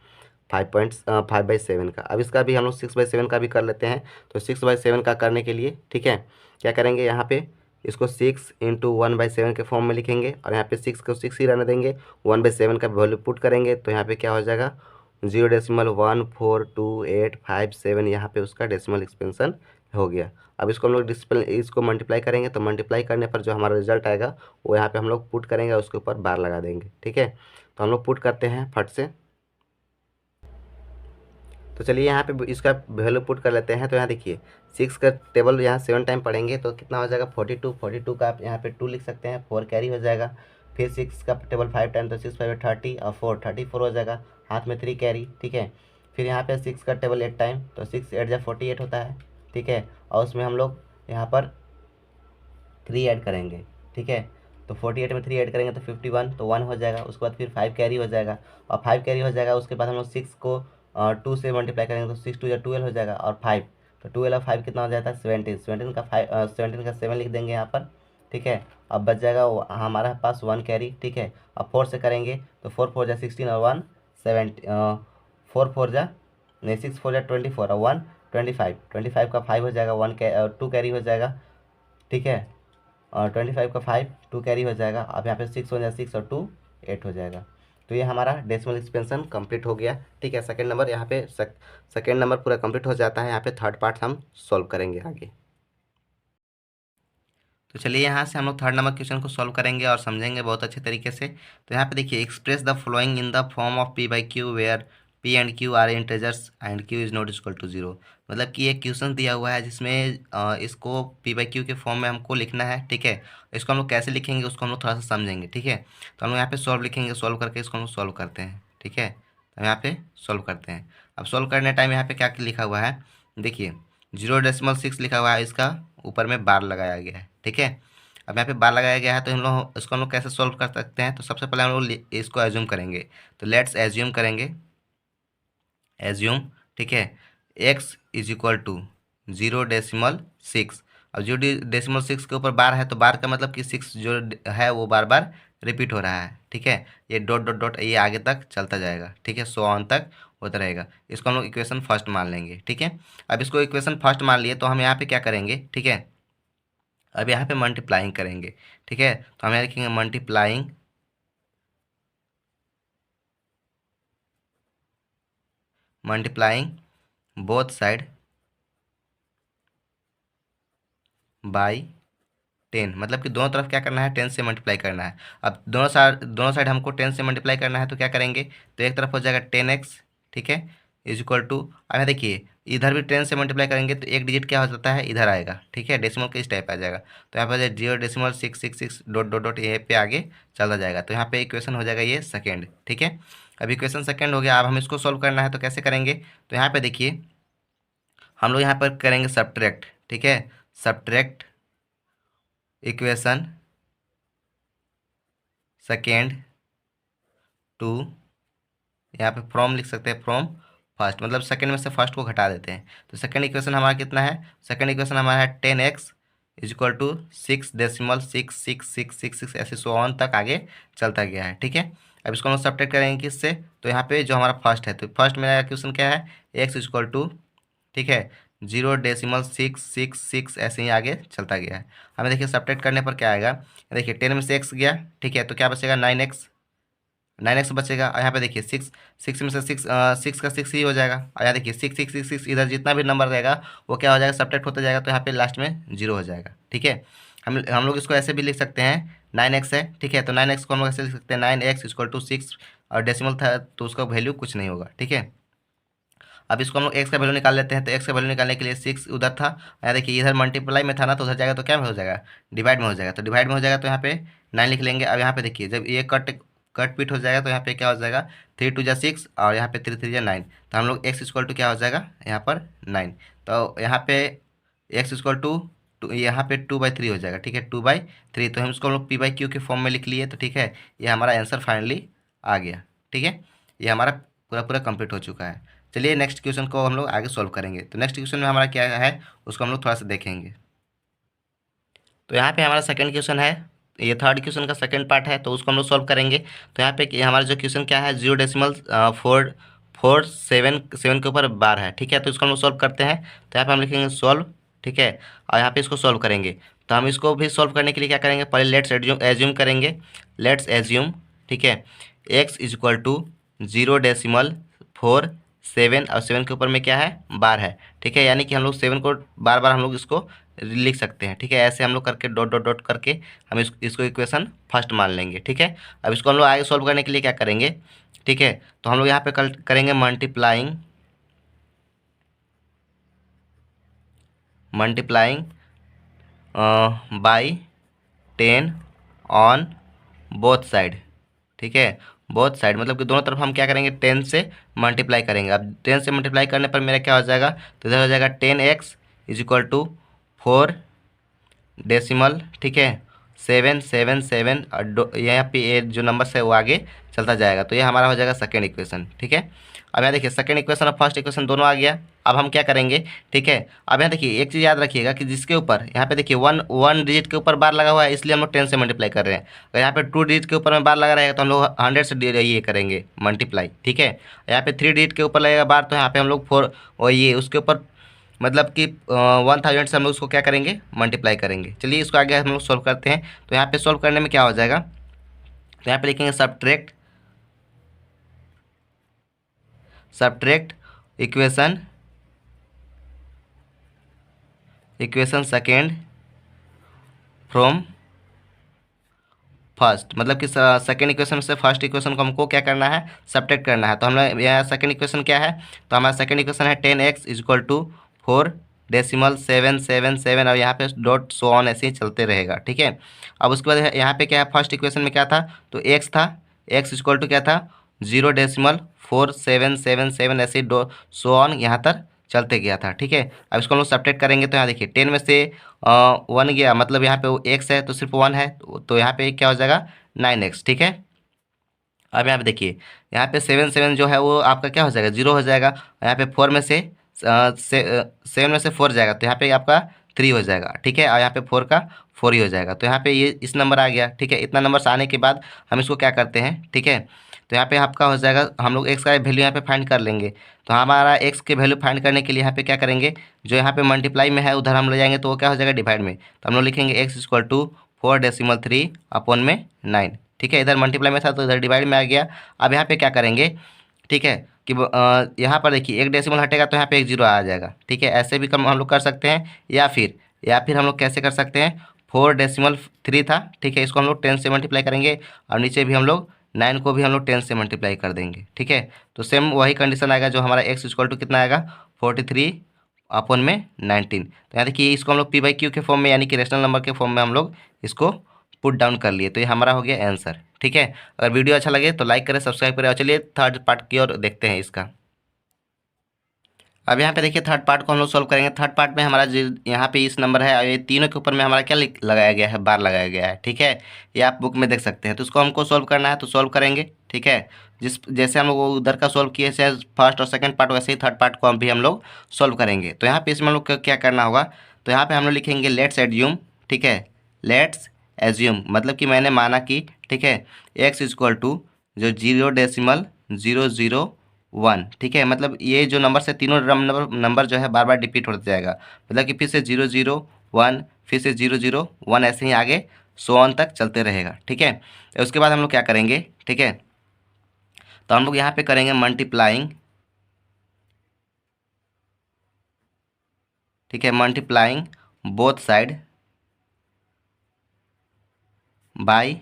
5/7 का। अब इसका भी हम लोग 6/7 का भी कर लेते हैं, तो 6/7 का करने के लिए, ठीक है, क्या करेंगे यहाँ पे इसको 6 × 1/7 के फॉर्म में लिखेंगे, और यहाँ पे 6 को 6 ही रहने देंगे, 1/7 का वैल्यू पुट करेंगे, तो यहाँ पे क्या हो जाएगा 0.14287, यहाँ पे उसका डेसिमल एक्सपेंशन हो गया। अब इसको हम लोग डिस्प्ले इसको मल्टीप्लाई करेंगे, तो मल्टीप्लाई करने पर जो हमारा रिजल्ट आएगा वो यहाँ पे हम लोग पुट करेंगे, उसके ऊपर बार लगा देंगे, ठीक है। तो हम लोग पुट करते हैं फट से, तो चलिए यहाँ पे इसका वैल्यू पुट कर लेते हैं। तो यहाँ देखिए 6 का टेबल यहाँ 7 टाइम पढ़ेंगे तो कितना हो जाएगा 42, 42 का आप यहाँ पे 2 लिख सकते हैं, 4 कैरी हो जाएगा। फिर 6 का टेबल 5 टाइम, तो 6 5 30 और 4 34 हो जाएगा, हाथ में 3 कैरी, ठीक है। फिर यहाँ पे 6 का टेबल 8 टाइम, तो 6 8 जा 48 होता है, ठीक है, और उसमें हम लोग यहाँ पर 3 ऐड करेंगे, ठीक है, तो 48 में 3 ऐड करेंगे तो 51, तो 1 हो जाएगा। उसके बाद फिर 5 कैरी हो जाएगा, और 5 कैरी हो जाएगा, उसके बाद हम लोग 6 को 2 से मल्टीप्लाई करेंगे, तो 6 2 या 12 हो जाएगा, और 5, तो 12 और 5 कितना हो जाता है 17, 17 का 5 17 का 7 लिख देंगे यहाँ पर, ठीक है। अब बच जाएगा हमारे पास 1 कैरी, ठीक है। अब 4 से करेंगे, तो 4 4 जा 16 और 1 7, 4 4 जा नहीं 6 4 जा 24 और 1 25, 25 का 5 हो जाएगा, 2 कैरी हो जाएगा, ठीक है, और 25 का 5 2 कैरी हो जाएगा। अब यहाँ पे 6 हो जाएगा 6 और 2 8 हो जाएगा। तो ये हमारा डेसिमल एक्सपेंशन कंप्लीट हो गया। ठीक है, सेकंड नंबर यहाँ पे सेकंड नंबर पूरा कंप्लीट हो जाता है। यहाँ पे थर्ड पार्ट हम सॉल्व करेंगे आगे। तो चलिए यहाँ से हम लोग थर्ड नंबर क्वेश्चन को सॉल्व करेंगे और समझेंगे बहुत अच्छे तरीके से। तो यहाँ पे देखिए, express the following in the form of P by Q where P and Q are integers and Q is not equal to zero. मतलब कि एक क्वेश्चन दिया हुआ है जिसमें इसको पी बाई क्यू के फॉर्म में हमको लिखना है। ठीक है, इसको हम लोग कैसे लिखेंगे उसको हम लोग थोड़ा सा समझेंगे। ठीक है, तो हम लोग यहाँ पे सॉल्व लिखेंगे, सॉल्व करके इसको हम लोग सॉल्व करते हैं। ठीक है, तो यहाँ पे सॉल्व करते हैं। अब सॉल्व करने टाइम यहाँ पे क्या लिखा हुआ है, देखिए 0.6 लिखा हुआ है, इसका ऊपर में बार लगाया गया है। ठीक है, अब यहाँ पे बार लगाया गया है, तो हम लोग इसको हम लोग कैसे सॉल्व कर सकते हैं। तो सबसे पहले हम लोग इसको एज्यूम करेंगे। तो लेट्स एज्यूम करेंगे, एज्यूम। ठीक है, x इज इक्वल टू 0.6। अब 0.6 के ऊपर बार है, तो बार का मतलब कि 6 जो है वो बार बार रिपीट हो रहा है। ठीक है, ये डॉट डॉट डॉट ये आगे तक चलता जाएगा। ठीक है, सो ऑन तक होता रहेगा। इसको हम लोग इक्वेशन फर्स्ट मान लेंगे। ठीक है, अब इसको इक्वेशन फर्स्ट मान लिए तो हम यहाँ पे क्या करेंगे। ठीक है, अब यहाँ पे मल्टीप्लाइंग करेंगे। ठीक है, तो हम यहाँ लिखेंगे मल्टीप्लाइंग बोथ साइड बाई 10। मतलब कि दोनों तरफ क्या करना है, 10 से मल्टीप्लाई करना है। अब दोनों साइड हमको 10 से मल्टीप्लाई करना है, तो क्या करेंगे, तो एक तरफ हो जाएगा 10x। ठीक है, इज इक्वल टू, अब यहाँ देखिए इधर भी 10 से मल्टीप्लाई करेंगे तो एक डिजिट क्या हो जाता है, इधर आएगा। ठीक है, डेसिमल के इस टाइप आ जाएगा। तो यहाँ पर 0.666 डॉट डॉट डॉट ये पे आगे चलता जाएगा। तो यहाँ पे इक्वेशन हो जाएगा ये सेकेंड। ठीक है, अब इक्वेशन सेकेंड हो गया। अब हम इसको सोल्व करना है, तो कैसे करेंगे, तो यहाँ पे देखिए हम लोग यहाँ पर करेंगे सब्ट्रैक्ट। ठीक है, सब्ट्रैक्ट इक्वेशन सेकेंड टू, यहाँ पे फ्रॉम लिख सकते हैं, फ्रॉम फर्स्ट, मतलब सेकंड में से फर्स्ट को घटा देते हैं। तो सेकंड इक्वेशन हमारा कितना है, सेकंड इक्वेशन हमारा है 10x इज इक्वल टू 6.66666 ऐसे सो ऑन तक आगे चलता गया है। ठीक है, अब इसको हम सब्ट्रैक्ट करेंगे किससे, तो यहाँ पे जो हमारा फर्स्ट है, तो फर्स्ट मेरा इक्वेशन क्या है, x इज इक्वल टू, ठीक है, 0.666 ऐसे ही आगे चलता गया है। हमें देखिए सब्ट्रैक्ट करने पर क्या आएगा, देखिए 10 में से x गया। ठीक है, तो क्या बचेगा, 9x बचेगा। और यहाँ पे देखिए 6 में से 6 का 6 ही हो जाएगा। और यहाँ देखिए 6 इधर जितना भी नंबर रहेगा वो क्या हो जाएगा, सब्ट्रैक्ट होता जाएगा। तो यहाँ पे लास्ट में 0 हो जाएगा। ठीक है, हम लोग इसको ऐसे भी लिख सकते हैं, 9x है। ठीक है, तो 9x को हम लोग ऐसे लिख सकते हैं, 9x इक्वल टू 6, और डेसिमल था तो उसका वैल्यू कुछ नहीं होगा। ठीक है, अब इसको हम लोग x का वैल्यू निकाल लेते हैं। तो x का वैल्यू निकालने के लिए 6 उधर था, यहाँ देखिए इधर मल्टीप्लाई में था ना, तो उधर जाएगा तो क्या में हो जाएगा, डिवाइड में हो जाएगा। तो डिवाइड में हो जाएगा, तो यहाँ पे 9 लिख लेंगे। अब यहाँ पे देखिए जब ये कट पीट हो जाएगा, तो यहाँ पे क्या हो जाएगा, 3 2 जा 6 और यहाँ पे 3 3 जा 9। तो हम लोग x इक्वल टू क्या हो जाएगा, यहाँ पर 9। तो यहाँ पे x इक्वल टू यहाँ पे 2/3 हो जाएगा। ठीक है, 2/3। तो हम इसको हम लोग p बाई क्यू के फॉर्म में लिख लिए। तो ठीक है, ये हमारा आंसर फाइनली आ गया। ठीक है, ये हमारा पूरा पूरा कंप्लीट हो चुका है। चलिए नेक्स्ट क्वेश्चन को हम लोग आगे सॉल्व करेंगे। तो नेक्स्ट क्वेश्चन में हमारा क्या है उसको हम लोग थोड़ा सा देखेंगे। तो यहाँ पे हमारा सेकंड क्वेश्चन है, ये थर्ड क्वेश्चन का सेकंड पार्ट है, तो उसको हम लोग सॉल्व करेंगे। तो यहाँ पे हमारा जो क्वेश्चन क्या है, 0.447 के ऊपर बार है। ठीक है, तो इसको हम लोग सॉल्व करते हैं। तो यहाँ पे हम लिखेंगे सॉल्व। ठीक है, और यहाँ पे इसको सॉल्व करेंगे। तो हम इसको भी सॉल्व करने के लिए क्या करेंगे, पहले लेट्स एज्यूम करेंगे। लेट्स एज्यूम, ठीक है, x इज इक्वल टू 0.47 और 7 के ऊपर में क्या है, बार है। ठीक है, यानी कि हम लोग 7 को बार बार हम लोग इसको लिख सकते हैं। ठीक है, ऐसे हम लोग करके डॉट डॉट डॉट करके हम इसको इक्वेशन फर्स्ट मान लेंगे। ठीक है, अब इसको हम लोग आगे सॉल्व करने के लिए क्या करेंगे, ठीक है, तो हम लोग यहाँ पे करेंगे multiplying by 10 on both side. ठीक है, बोथ साइड मतलब कि दोनों तरफ हम क्या करेंगे, 10 से मल्टीप्लाई करेंगे। अब 10 से मल्टीप्लाई करने पर मेरा क्या हो जाएगा, तो इधर हो जाएगा 10x is equal to 4 decimal, ठीक है, 777 और यहाँ पे ये जो नंबर है वो आगे चलता जाएगा। तो ये हमारा हो जाएगा सेकेंड इक्वेशन। ठीक है, अब यहाँ देखिए सेकेंड इक्वेशन और फर्स्ट इक्वेशन दोनों आ गया। अब हम क्या करेंगे, ठीक है, अब यहाँ देखिए एक चीज़ याद रखिएगा कि जिसके ऊपर यहाँ पे देखिए वन डिजिट के ऊपर बार लगा हुआ है, इसलिए हम लोग 10 से मल्टीप्लाई कर रहे हैं। अगर यहाँ पे 2 डिजिट के ऊपर में बार लगा रहेगा तो हम लोग 100 से ये करेंगे मल्टीप्लाई। ठीक है, यहाँ पे 3 डिजिट के ऊपर लगेगा बार, तो यहाँ पे हम लोग 4 और ये उसके ऊपर मतलब कि 1000 से हम लोग उसको क्या करेंगे, मल्टीप्लाई करेंगे। चलिए इसको आगे हम लोग सॉल्व करते हैं। तो यहाँ पे सॉल्व करने में क्या हो जाएगा, तो यहाँ पे लिखेंगे subtract subtract equation second from first, मतलब कि सेकेंड इक्वेशन से फर्स्ट इक्वेशन को हमको क्या करना है, सब्ट्रैक्ट करना है। तो हम यहाँ सेकेंड इक्वेशन क्या है, तो हमारा सेकेंड इक्वेशन है 10x इक्वल टू 4.777 और यहाँ पे डॉट सो ऑन ऐसे ही चलते रहेगा, ठीक है। अब उसके बाद यहाँ पे क्या है, फर्स्ट इक्वेशन में क्या था, तो x था, x इक्वल टू क्या था 0.4777 ऐसे डॉट सो ऑन यहाँ तक चलते गया था, ठीक है। अब इसको हम लोग सब्ट्रैक्ट करेंगे तो यहाँ देखिए 10 में से 1 गया, मतलब यहाँ पे वो x है तो सिर्फ 1 है, तो यहाँ पे क्या हो जाएगा 9x, ठीक है। अब यहाँ पे देखिए, यहाँ पे 7 जो है वो आपका क्या हो जाएगा 0 हो जाएगा। यहाँ पे 4 में से 7 में से 4 जाएगा तो यहाँ पे आपका 3 हो जाएगा, ठीक है। और यहाँ पे 4 का 4 ही हो जाएगा, तो यहाँ पे ये इस नंबर आ गया, ठीक है। इतना नंबर से आने के बाद हम इसको क्या करते हैं, ठीक है। तो यहाँ पे आपका हो जाएगा, हम लोग एक्स का वैल्यू यहाँ पे फाइंड कर लेंगे। तो हमारा एक्स के वैल्यू फाइंड करने के लिए यहाँ पे क्या करेंगे, जो यहाँ पे मल्टीप्लाई में है उधर हम ले जाएंगे तो वो क्या हो जाएगा डिवाइड में। तो हम लोग लिखेंगे एक्स इक्वल टू 4.3 अपॉन में 9, ठीक है। इधर मल्टीप्लाई में था तो इधर डिवाइड में आ गया। अब यहाँ पे क्या करेंगे, ठीक है, कि यहाँ पर देखिए एक डेसिमल हटेगा तो यहाँ पे एक जीरो आ जाएगा, ठीक है। ऐसे भी कम हम लोग कर सकते हैं, या फिर हम लोग कैसे कर सकते हैं, 4.3 था, ठीक है, इसको हम लोग 10 से मल्टीप्लाई करेंगे और नीचे भी हम लोग 9 को भी हम लोग 10 से मल्टीप्लाई कर देंगे, ठीक है। तो सेम वही कंडीशन आएगा, जो हमारा एक्स इक्वल टू कितना आएगा 43 अपॉन में 19। तो यहाँ देखिए इसको हम लोग पी बाई क्यू के फॉर्म में यानी कि रेशनल नंबर के फॉर्म में हम लोग इसको पुट डाउन कर लिए, तो ये हमारा हो गया आंसर, ठीक है। अगर वीडियो अच्छा लगे तो लाइक करें, सब्सक्राइब करें और चलिए थर्ड पार्ट की ओर देखते हैं इसका। अब यहाँ पे देखिए थर्ड पार्ट को हम लोग सॉल्व करेंगे। थर्ड पार्ट में हमारा जो यहाँ पे इस नंबर है और ये तीनों के ऊपर में हमारा क्या लगाया गया है, बार लगाया गया है, ठीक है। ये आप बुक में देख सकते हैं। तो इसको हमको सॉल्व करना है तो सॉल्व करेंगे, ठीक है। जैसे हम लोग उधर का सॉल्व किए थे फर्स्ट और सेकंड पार्ट, वैसे ही थर्ड पार्ट को हम लोग सॉल्व करेंगे। तो यहाँ पे इसमें हम लोग क्या करना होगा, तो यहाँ पे हम लोग लिखेंगे लेट्स एज्यूम, ठीक है, लेट्स एज्यूम मतलब कि मैंने माना कि, ठीक है, एक्स इक्वल टू जो 0.001, ठीक है। मतलब ये जो नंबर से तीनों नंबर जो है बार बार रिपीट होता जाएगा, मतलब कि फिर से 001, फिर से 001 ऐसे ही आगे सो ऑन तक चलते रहेगा, ठीक है। तो उसके बाद हम लोग क्या करेंगे, ठीक है, तो हम लोग यहाँ पे करेंगे मल्टीप्लाइंग, ठीक है, मल्टीप्लाइंग बोथ साइड बाय,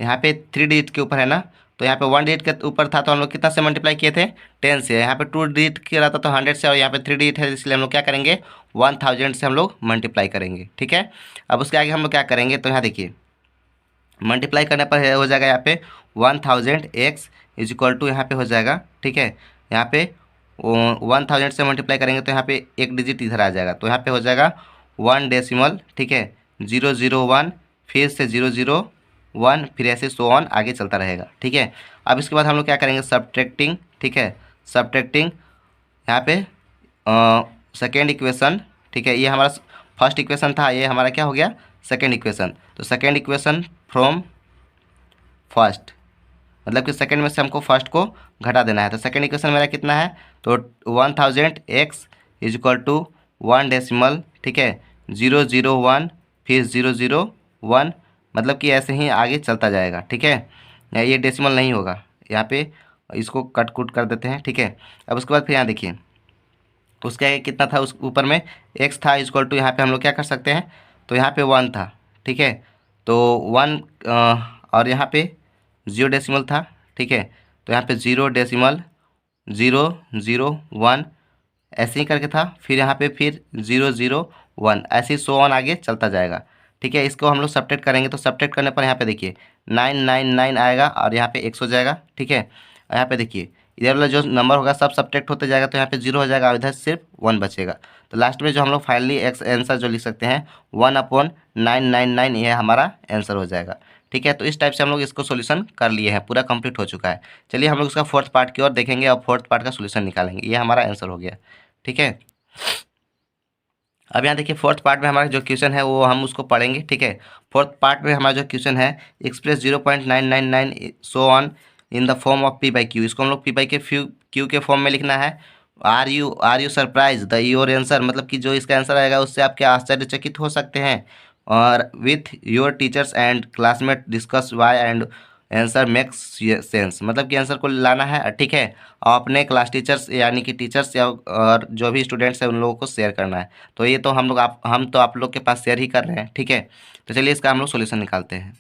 यहाँ पे 3 डिजिट के ऊपर है ना, तो यहाँ पे 1 डिजिट के ऊपर था तो हम लोग कितना से मल्टीप्लाई किए थे 10 से। यहाँ पे 2 डिजिट के रहता तो 100 से, और यहाँ पे 3 डिजिट है इसलिए हम लोग क्या करेंगे 1000 से हम लोग मल्टीप्लाई करेंगे, ठीक है। अब उसके आगे हम लोग क्या करेंगे, तो यहाँ देखिए मल्टीप्लाई करने पर हो जाएगा यहाँ पे 1000x इज इक्वल टू यहाँ पे हो जाएगा, ठीक है। यहाँ पे 1000 से मल्टीप्लाई करेंगे तो यहाँ पे एक डिजिट इधर आ जाएगा, तो यहाँ पे हो जाएगा 1 डेसिमल, ठीक है, 001, फिर से 001, फिर ऐसे सो ऑन आगे चलता रहेगा, ठीक है। अब इसके बाद हम लोग क्या करेंगे सब्ट्रैक्टिंग, ठीक है, सब्ट्रैक्टिंग यहाँ पे सेकेंड इक्वेशन, ठीक है, ये हमारा फर्स्ट इक्वेशन था, ये हमारा क्या हो गया सेकेंड इक्वेशन। तो सेकेंड इक्वेशन फ्रॉम फर्स्ट, मतलब कि सेकेंड में से हमको फर्स्ट को घटा देना है। तो सेकेंड इक्वेशन मेरा कितना है, तो 1000x is equal to 1 decimal, ठीक है, 001, फिर 001, मतलब कि ऐसे ही आगे चलता जाएगा, ठीक है। ये डेसिमल नहीं होगा, यहाँ पे इसको कट कुट कर देते हैं, ठीक है। अब उसके बाद फिर यहाँ देखिए उसके आगे कितना था, उस ऊपर में x था इक्वल टू, यहाँ पे हम लोग क्या कर सकते हैं, तो यहाँ पे 1 था, ठीक है, तो 1 और यहाँ पे 0 डेसिमल था, ठीक है, तो यहाँ पे 0.001 ऐसे ही करके था, फिर यहाँ पे फिर 001 ऐसे ही सो ऑन आगे चलता जाएगा, ठीक है। इसको हम लोग सब्ट्रैक्ट करेंगे, तो सब्ट्रैक्ट करने पर यहाँ पे देखिए 999 आएगा और यहाँ पे x हो जाएगा, ठीक है। और यहाँ पे देखिए इधर वाला जो नंबर होगा सब सब्ट्रैक्ट होते जाएगा, तो यहाँ पे 0 हो जाएगा और इधर सिर्फ 1 बचेगा। तो लास्ट में जो हम लोग फाइनली एक्स आंसर जो लिख सकते हैं 1/999, ये हमारा आंसर हो जाएगा, ठीक है। तो इस टाइप से हम लोग इसको सोल्यूशन कर लिए हैं, पूरा कंप्लीट हो चुका है। चलिए हम लोग इसका फोर्थ पार्ट की ओर देखेंगे और फोर्थ पार्ट का सोल्यूशन निकालेंगे। ये हमारा आंसर हो गया, ठीक है। अब यहाँ देखिए फोर्थ पार्ट में हमारा जो क्वेश्चन है वो हम उसको पढ़ेंगे, ठीक है। फोर्थ पार्ट में हमारा जो क्वेश्चन है express 0.999 so on in the form of P by Q, इसको हम लोग पी बाई के क्यू के फॉर्म में लिखना है। Are you surprised the your answer, मतलब कि जो इसका आंसर आएगा उससे आप क्या आश्चर्यचकित हो सकते हैं। और with your teachers and classmate discuss Y and answer makes sense, मतलब कि आंसर को लाना है, ठीक है, और अपने क्लास टीचर्स यानी कि टीचर्स या और जो भी स्टूडेंट्स हैं उन लोगों को शेयर करना है। तो ये तो हम तो आप लोग के पास शेयर ही कर रहे हैं, ठीक है। तो चलिए इसका हम लोग सोल्यूशन निकालते हैं।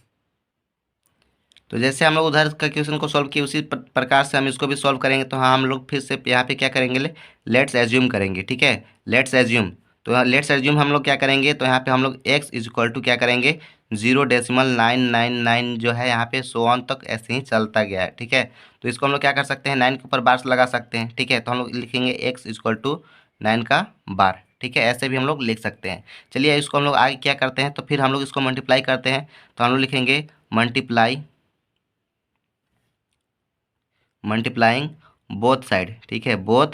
तो जैसे हम लोग उधर का क्वेश्चन को सॉल्व किए उसी प्रकार से हम इसको भी सॉल्व करेंगे। तो हाँ, हम लोग फिर से यहाँ पे क्या करेंगे, लेट्स एज्यूम करेंगे, ठीक है, लेट्स एज्यूम। तो यहाँ लेट्स एज्यूम हम लोग क्या करेंगे, तो यहाँ पे हम लोग x इज इक्वल टू क्या करेंगे, 0.999 जो है यहाँ पे सो ऑन तक ऐसे ही चलता गया है, ठीक है। तो इसको हम लोग क्या कर सकते हैं, 9 के ऊपर बार्स लगा सकते हैं, ठीक है। तो हम लोग लिखेंगे x इज इक्वल टू 9 का बार, ठीक है, ऐसे भी हम लोग लिख सकते हैं। चलिए इसको हम लोग आगे क्या करते हैं, तो फिर हम लोग इसको मल्टीप्लाई करते हैं। तो हम लोग लिखेंगे मल्टीप्लाइंग बोथ साइड, ठीक है, बोथ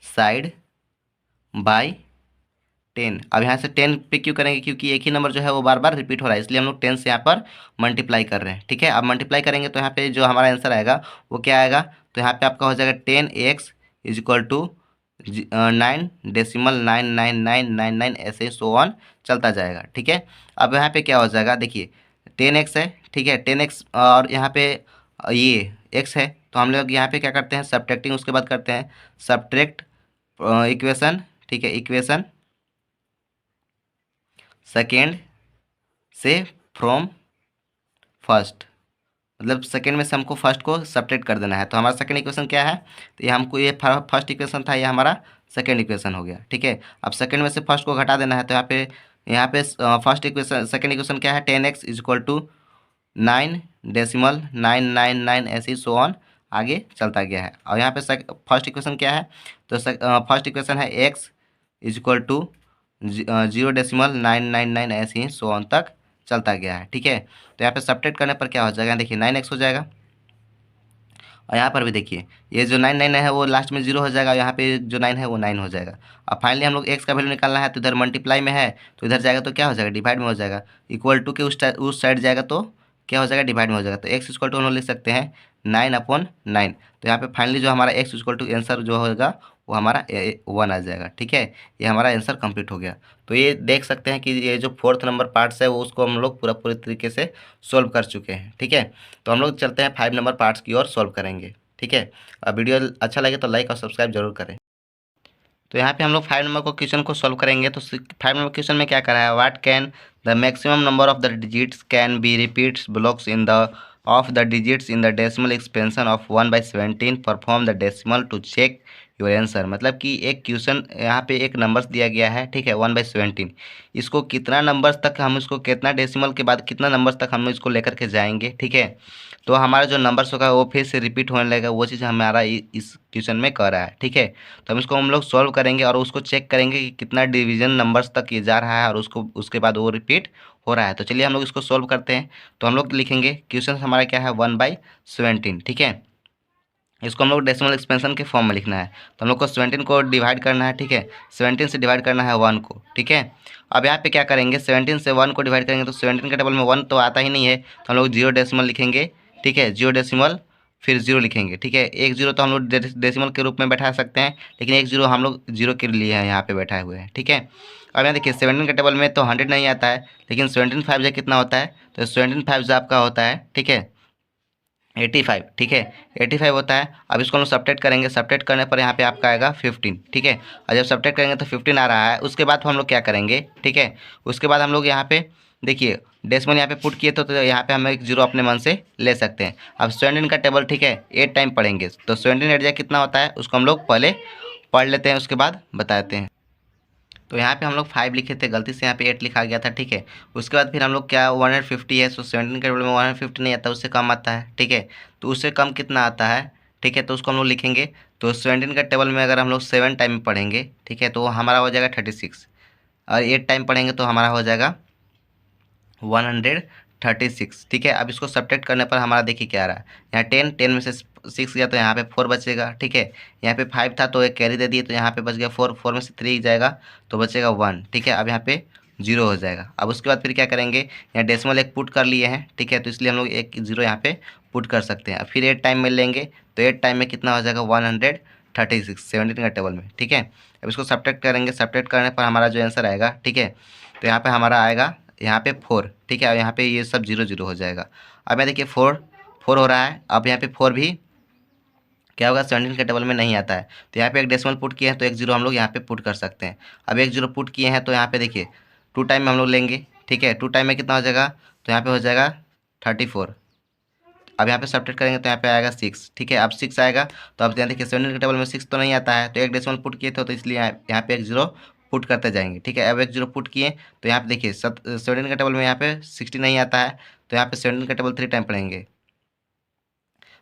साइड बाय 10। अब यहाँ से 10 पे क्यों करेंगे, क्योंकि एक ही नंबर जो है वो बार बार रिपीट हो रहा है, इसलिए हम लोग 10 से यहाँ पर मल्टीप्लाई कर रहे हैं, ठीक है। अब मल्टीप्लाई करेंगे तो यहाँ पे जो हमारा आंसर आएगा वो क्या आएगा, तो यहाँ पे आपका हो जाएगा 10x इज इक्वल टू 9.99999 ऐसे सो ऑन चलता जाएगा, ठीक है। अब यहाँ पे क्या हो जाएगा, देखिए 10x है, ठीक है, 10x और यहाँ पे ये x है। तो हम लोग यहाँ पे क्या करते हैं, सब्ट्रैक्टिंग उसके बाद करते हैं, सब्ट्रैक्ट इक्वेशन, ठीक है, इक्वेशन सेकेंड से फ्रॉम फर्स्ट, मतलब सेकेंड में से हमको फर्स्ट को सब्ट्रैक्ट कर देना है। तो हमारा सेकेंड इक्वेशन क्या है, तो ये हमको ये फर्स्ट इक्वेशन था, ये हमारा सेकेंड इक्वेशन हो गया, ठीक है। अब सेकेंड में से फर्स्ट को घटा देना है। तो यहाँ पे फर्स्ट इक्वेशन सेकेंड इक्वेशन क्या है, 10x इज इक्वल टू 9.999 ऐसे ही सो ऑन आगे चलता गया है। और यहाँ पे फर्स्ट इक्वेशन क्या है, तो फर्स्ट इक्वेशन है x इज इक्वल टू 0.999 ऐसे ही सो ऑन तक चलता गया है, ठीक है। तो यहाँ पे सब्ट्रैक्ट करने पर क्या हो जाएगा, देखिए 9x हो जाएगा, और यहाँ पर भी देखिए ये जो 9 है वो लास्ट में 0 हो जाएगा, यहाँ पे जो 9 है वो 9 हो जाएगा। अब फाइनली हम लोग x का वैल्यू निकालना है, तो इधर मल्टीप्लाई में है तो इधर जाएगा तो क्या हो जाएगा, डिवाइड में हो जाएगा, इक्वल टू के उस साइड जाएगा तो क्या हो जाएगा, डिवाइड में हो जाएगा। तो x इक्वल टू हम लोग लिख सकते हैं 9/9। तो यहाँ पे फाइनली जो हमारा x इक्वल टू आंसर जो होगा वो हमारा 1 आ जाएगा, ठीक है। ये हमारा आंसर कंप्लीट हो गया। तो ये देख सकते हैं कि ये जो फोर्थ नंबर पार्ट्स है वो उसको हम लोग पूरी तरीके से सोल्व कर चुके हैं, ठीक है। तो हम लोग चलते हैं 5 नंबर पार्ट्स की ओर सोल्व करेंगे, ठीक है। अब वीडियो अच्छा लगे तो लाइक और सब्सक्राइब जरूर करें। तो यहाँ पे हम लोग 5 नंबर को क्वेश्चन को सॉल्व करेंगे। तो 5 नंबर क्वेश्चन में क्या करा है, what can the maximum number of the digits can be repeats blocks in the of the digits in the decimal expansion of 1/17 perform the decimal to check your answer. मतलब कि एक question यहाँ पे एक नंबर्स दिया गया है, ठीक है, 1/17। इसको कितना नंबर्स तक हम इसको कितना डेसिमल के बाद कितना नंबर्स तक हम इसको लेकर के जाएंगे, ठीक है। तो हमारा जो नंबर्स होगा वो फिर से रिपीट होने लगेगा, वो चीज़ हमारा इस क्वेश्चन में कर रहा है, ठीक है। तो हम लोग सॉल्व करेंगे और उसको चेक करेंगे कि कितना डिवीजन नंबर्स तक ये जा रहा है और उसको उसके बाद वो रिपीट हो रहा है। तो चलिए हम लोग इसको सॉल्व करते हैं। तो हम लोग लिखेंगे क्वेश्चन हमारा क्या है, 1/17, ठीक है। इसको हम लोग डेसिमल एक्सपेंशन के फॉर्म में लिखना है। तो हम लोग को 17 को डिवाइड करना है, ठीक है, 17 से डिवाइड करना है 1 को, ठीक है। अब यहाँ पे क्या करेंगे, 17 से 1 को डिवाइड करेंगे तो 17 के टेबल में 1 तो आता ही नहीं है, तो हम लोग 0 डेसिमल लिखेंगे, ठीक है, 0 डेसिमल फिर 0 लिखेंगे, ठीक है। एक 0 तो हम लोग डेसिमल के रूप में बैठा सकते हैं, लेकिन एक 0 हम लोग 0 के लिए है यहाँ पे बैठाए हुए हैं, ठीक है। अब यहाँ देखिए 17 के टेबल में तो 100 नहीं आता है, लेकिन 17 5 जो कितना होता है, तो 17 5 जो आपका होता है, ठीक है, 85, ठीक है, 85 होता है। अब इसको हम लोग सब्ट्रैक्ट करेंगे, सब्ट्रैक्ट करने पर यहाँ पे आपका आएगा 15, ठीक है। और जब सब्ट्रैक्ट करेंगे तो 15 आ रहा है। उसके बाद हम लोग क्या करेंगे, ठीक है, उसके बाद हम लोग यहाँ पे देखिए डेसिमल यहाँ पे पुट किए तो यहाँ पे हम एक 0 अपने मन से ले सकते हैं। अब 17 का टेबल, ठीक है, 8 टाइम पढ़ेंगे तो 17 8 कितना होता है उसको हम लोग पहले पढ़ लेते हैं, उसके बाद बताते हैं। तो यहाँ पे हम लोग 5 लिखे थे, गलती से यहाँ पे 8 लिखा गया था, ठीक है। उसके बाद फिर हम लोग क्या 150 है, सो 17 के टेबल में 150 नहीं आता, उससे कम आता है, ठीक है। तो उससे कम कितना आता है, ठीक है, तो उसको हम लोग लिखेंगे। तो 17 का टेबल में अगर हम लोग 7 टाइम पढ़ेंगे, ठीक है, तो हमारा हो जाएगा 36, और 8 टाइम पढ़ेंगे तो हमारा हो जाएगा 136, ठीक है। अब इसको सब्ट्रैक्ट करने पर हमारा देखिए क्या आ रहा है, यहाँ 10 में से 6 गया तो यहाँ पे 4 बचेगा, ठीक है। यहाँ पे 5 था तो एक कैरी दे दिए तो यहाँ पे बच गया 4 में से 3 जाएगा तो बचेगा 1, ठीक है। अब यहाँ पे 0 हो जाएगा। अब उसके बाद फिर क्या करेंगे, यहाँ डेसिमल एक पुट कर लिए हैं, ठीक है, तो इसलिए हम लोग एक 0 यहाँ पे पुट कर सकते हैं। फिर 8 टाइम में लेंगे तो 8 टाइम में कितना हो जाएगा 136, 17 का टेबल में, ठीक है। अब इसको सब्ट्रैक्ट करेंगे, सब्ट्रैक्ट करने पर हमारा जो आंसर आएगा, ठीक है, तो यहाँ पे हमारा आएगा यहाँ पे 4, ठीक है, और यहाँ पे ये सब 0 0 हो जाएगा। अब मैं देखिए 4 4 हो रहा है। अब यहाँ पे 4 भी क्या होगा, 17 के टेबल में नहीं आता है, तो यहाँ पे एक डेसिमल पुट किए हैं तो एक जीरो हम लोग यहाँ पे पुट कर सकते हैं। अब एक जीरो पुट किए हैं तो यहाँ पे देखिए 2 टाइम में हम लोग लेंगे, ठीक है। 2 टाइम में कितना हो जाएगा, तो यहाँ पे हो जाएगा 34। अब यहाँ पे सब्ट्रैक्ट करेंगे तो यहाँ पे आएगा 6, ठीक है। अब 6 आएगा, तो अब यहाँ देखिए 17 के टेबल में 6 तो नहीं आता है, तो एक डेसिमल पुट किए थे तो इसलिए यहाँ पे एक जीरो पुट करते जाएंगे, ठीक है। अब एक जीरो पुट किए तो यहाँ पे देखिए 17 के टेबल में यहाँ पे 60 नहीं आता है, तो यहाँ पे 17 का टेबल 3 टाइम पढ़ेंगे,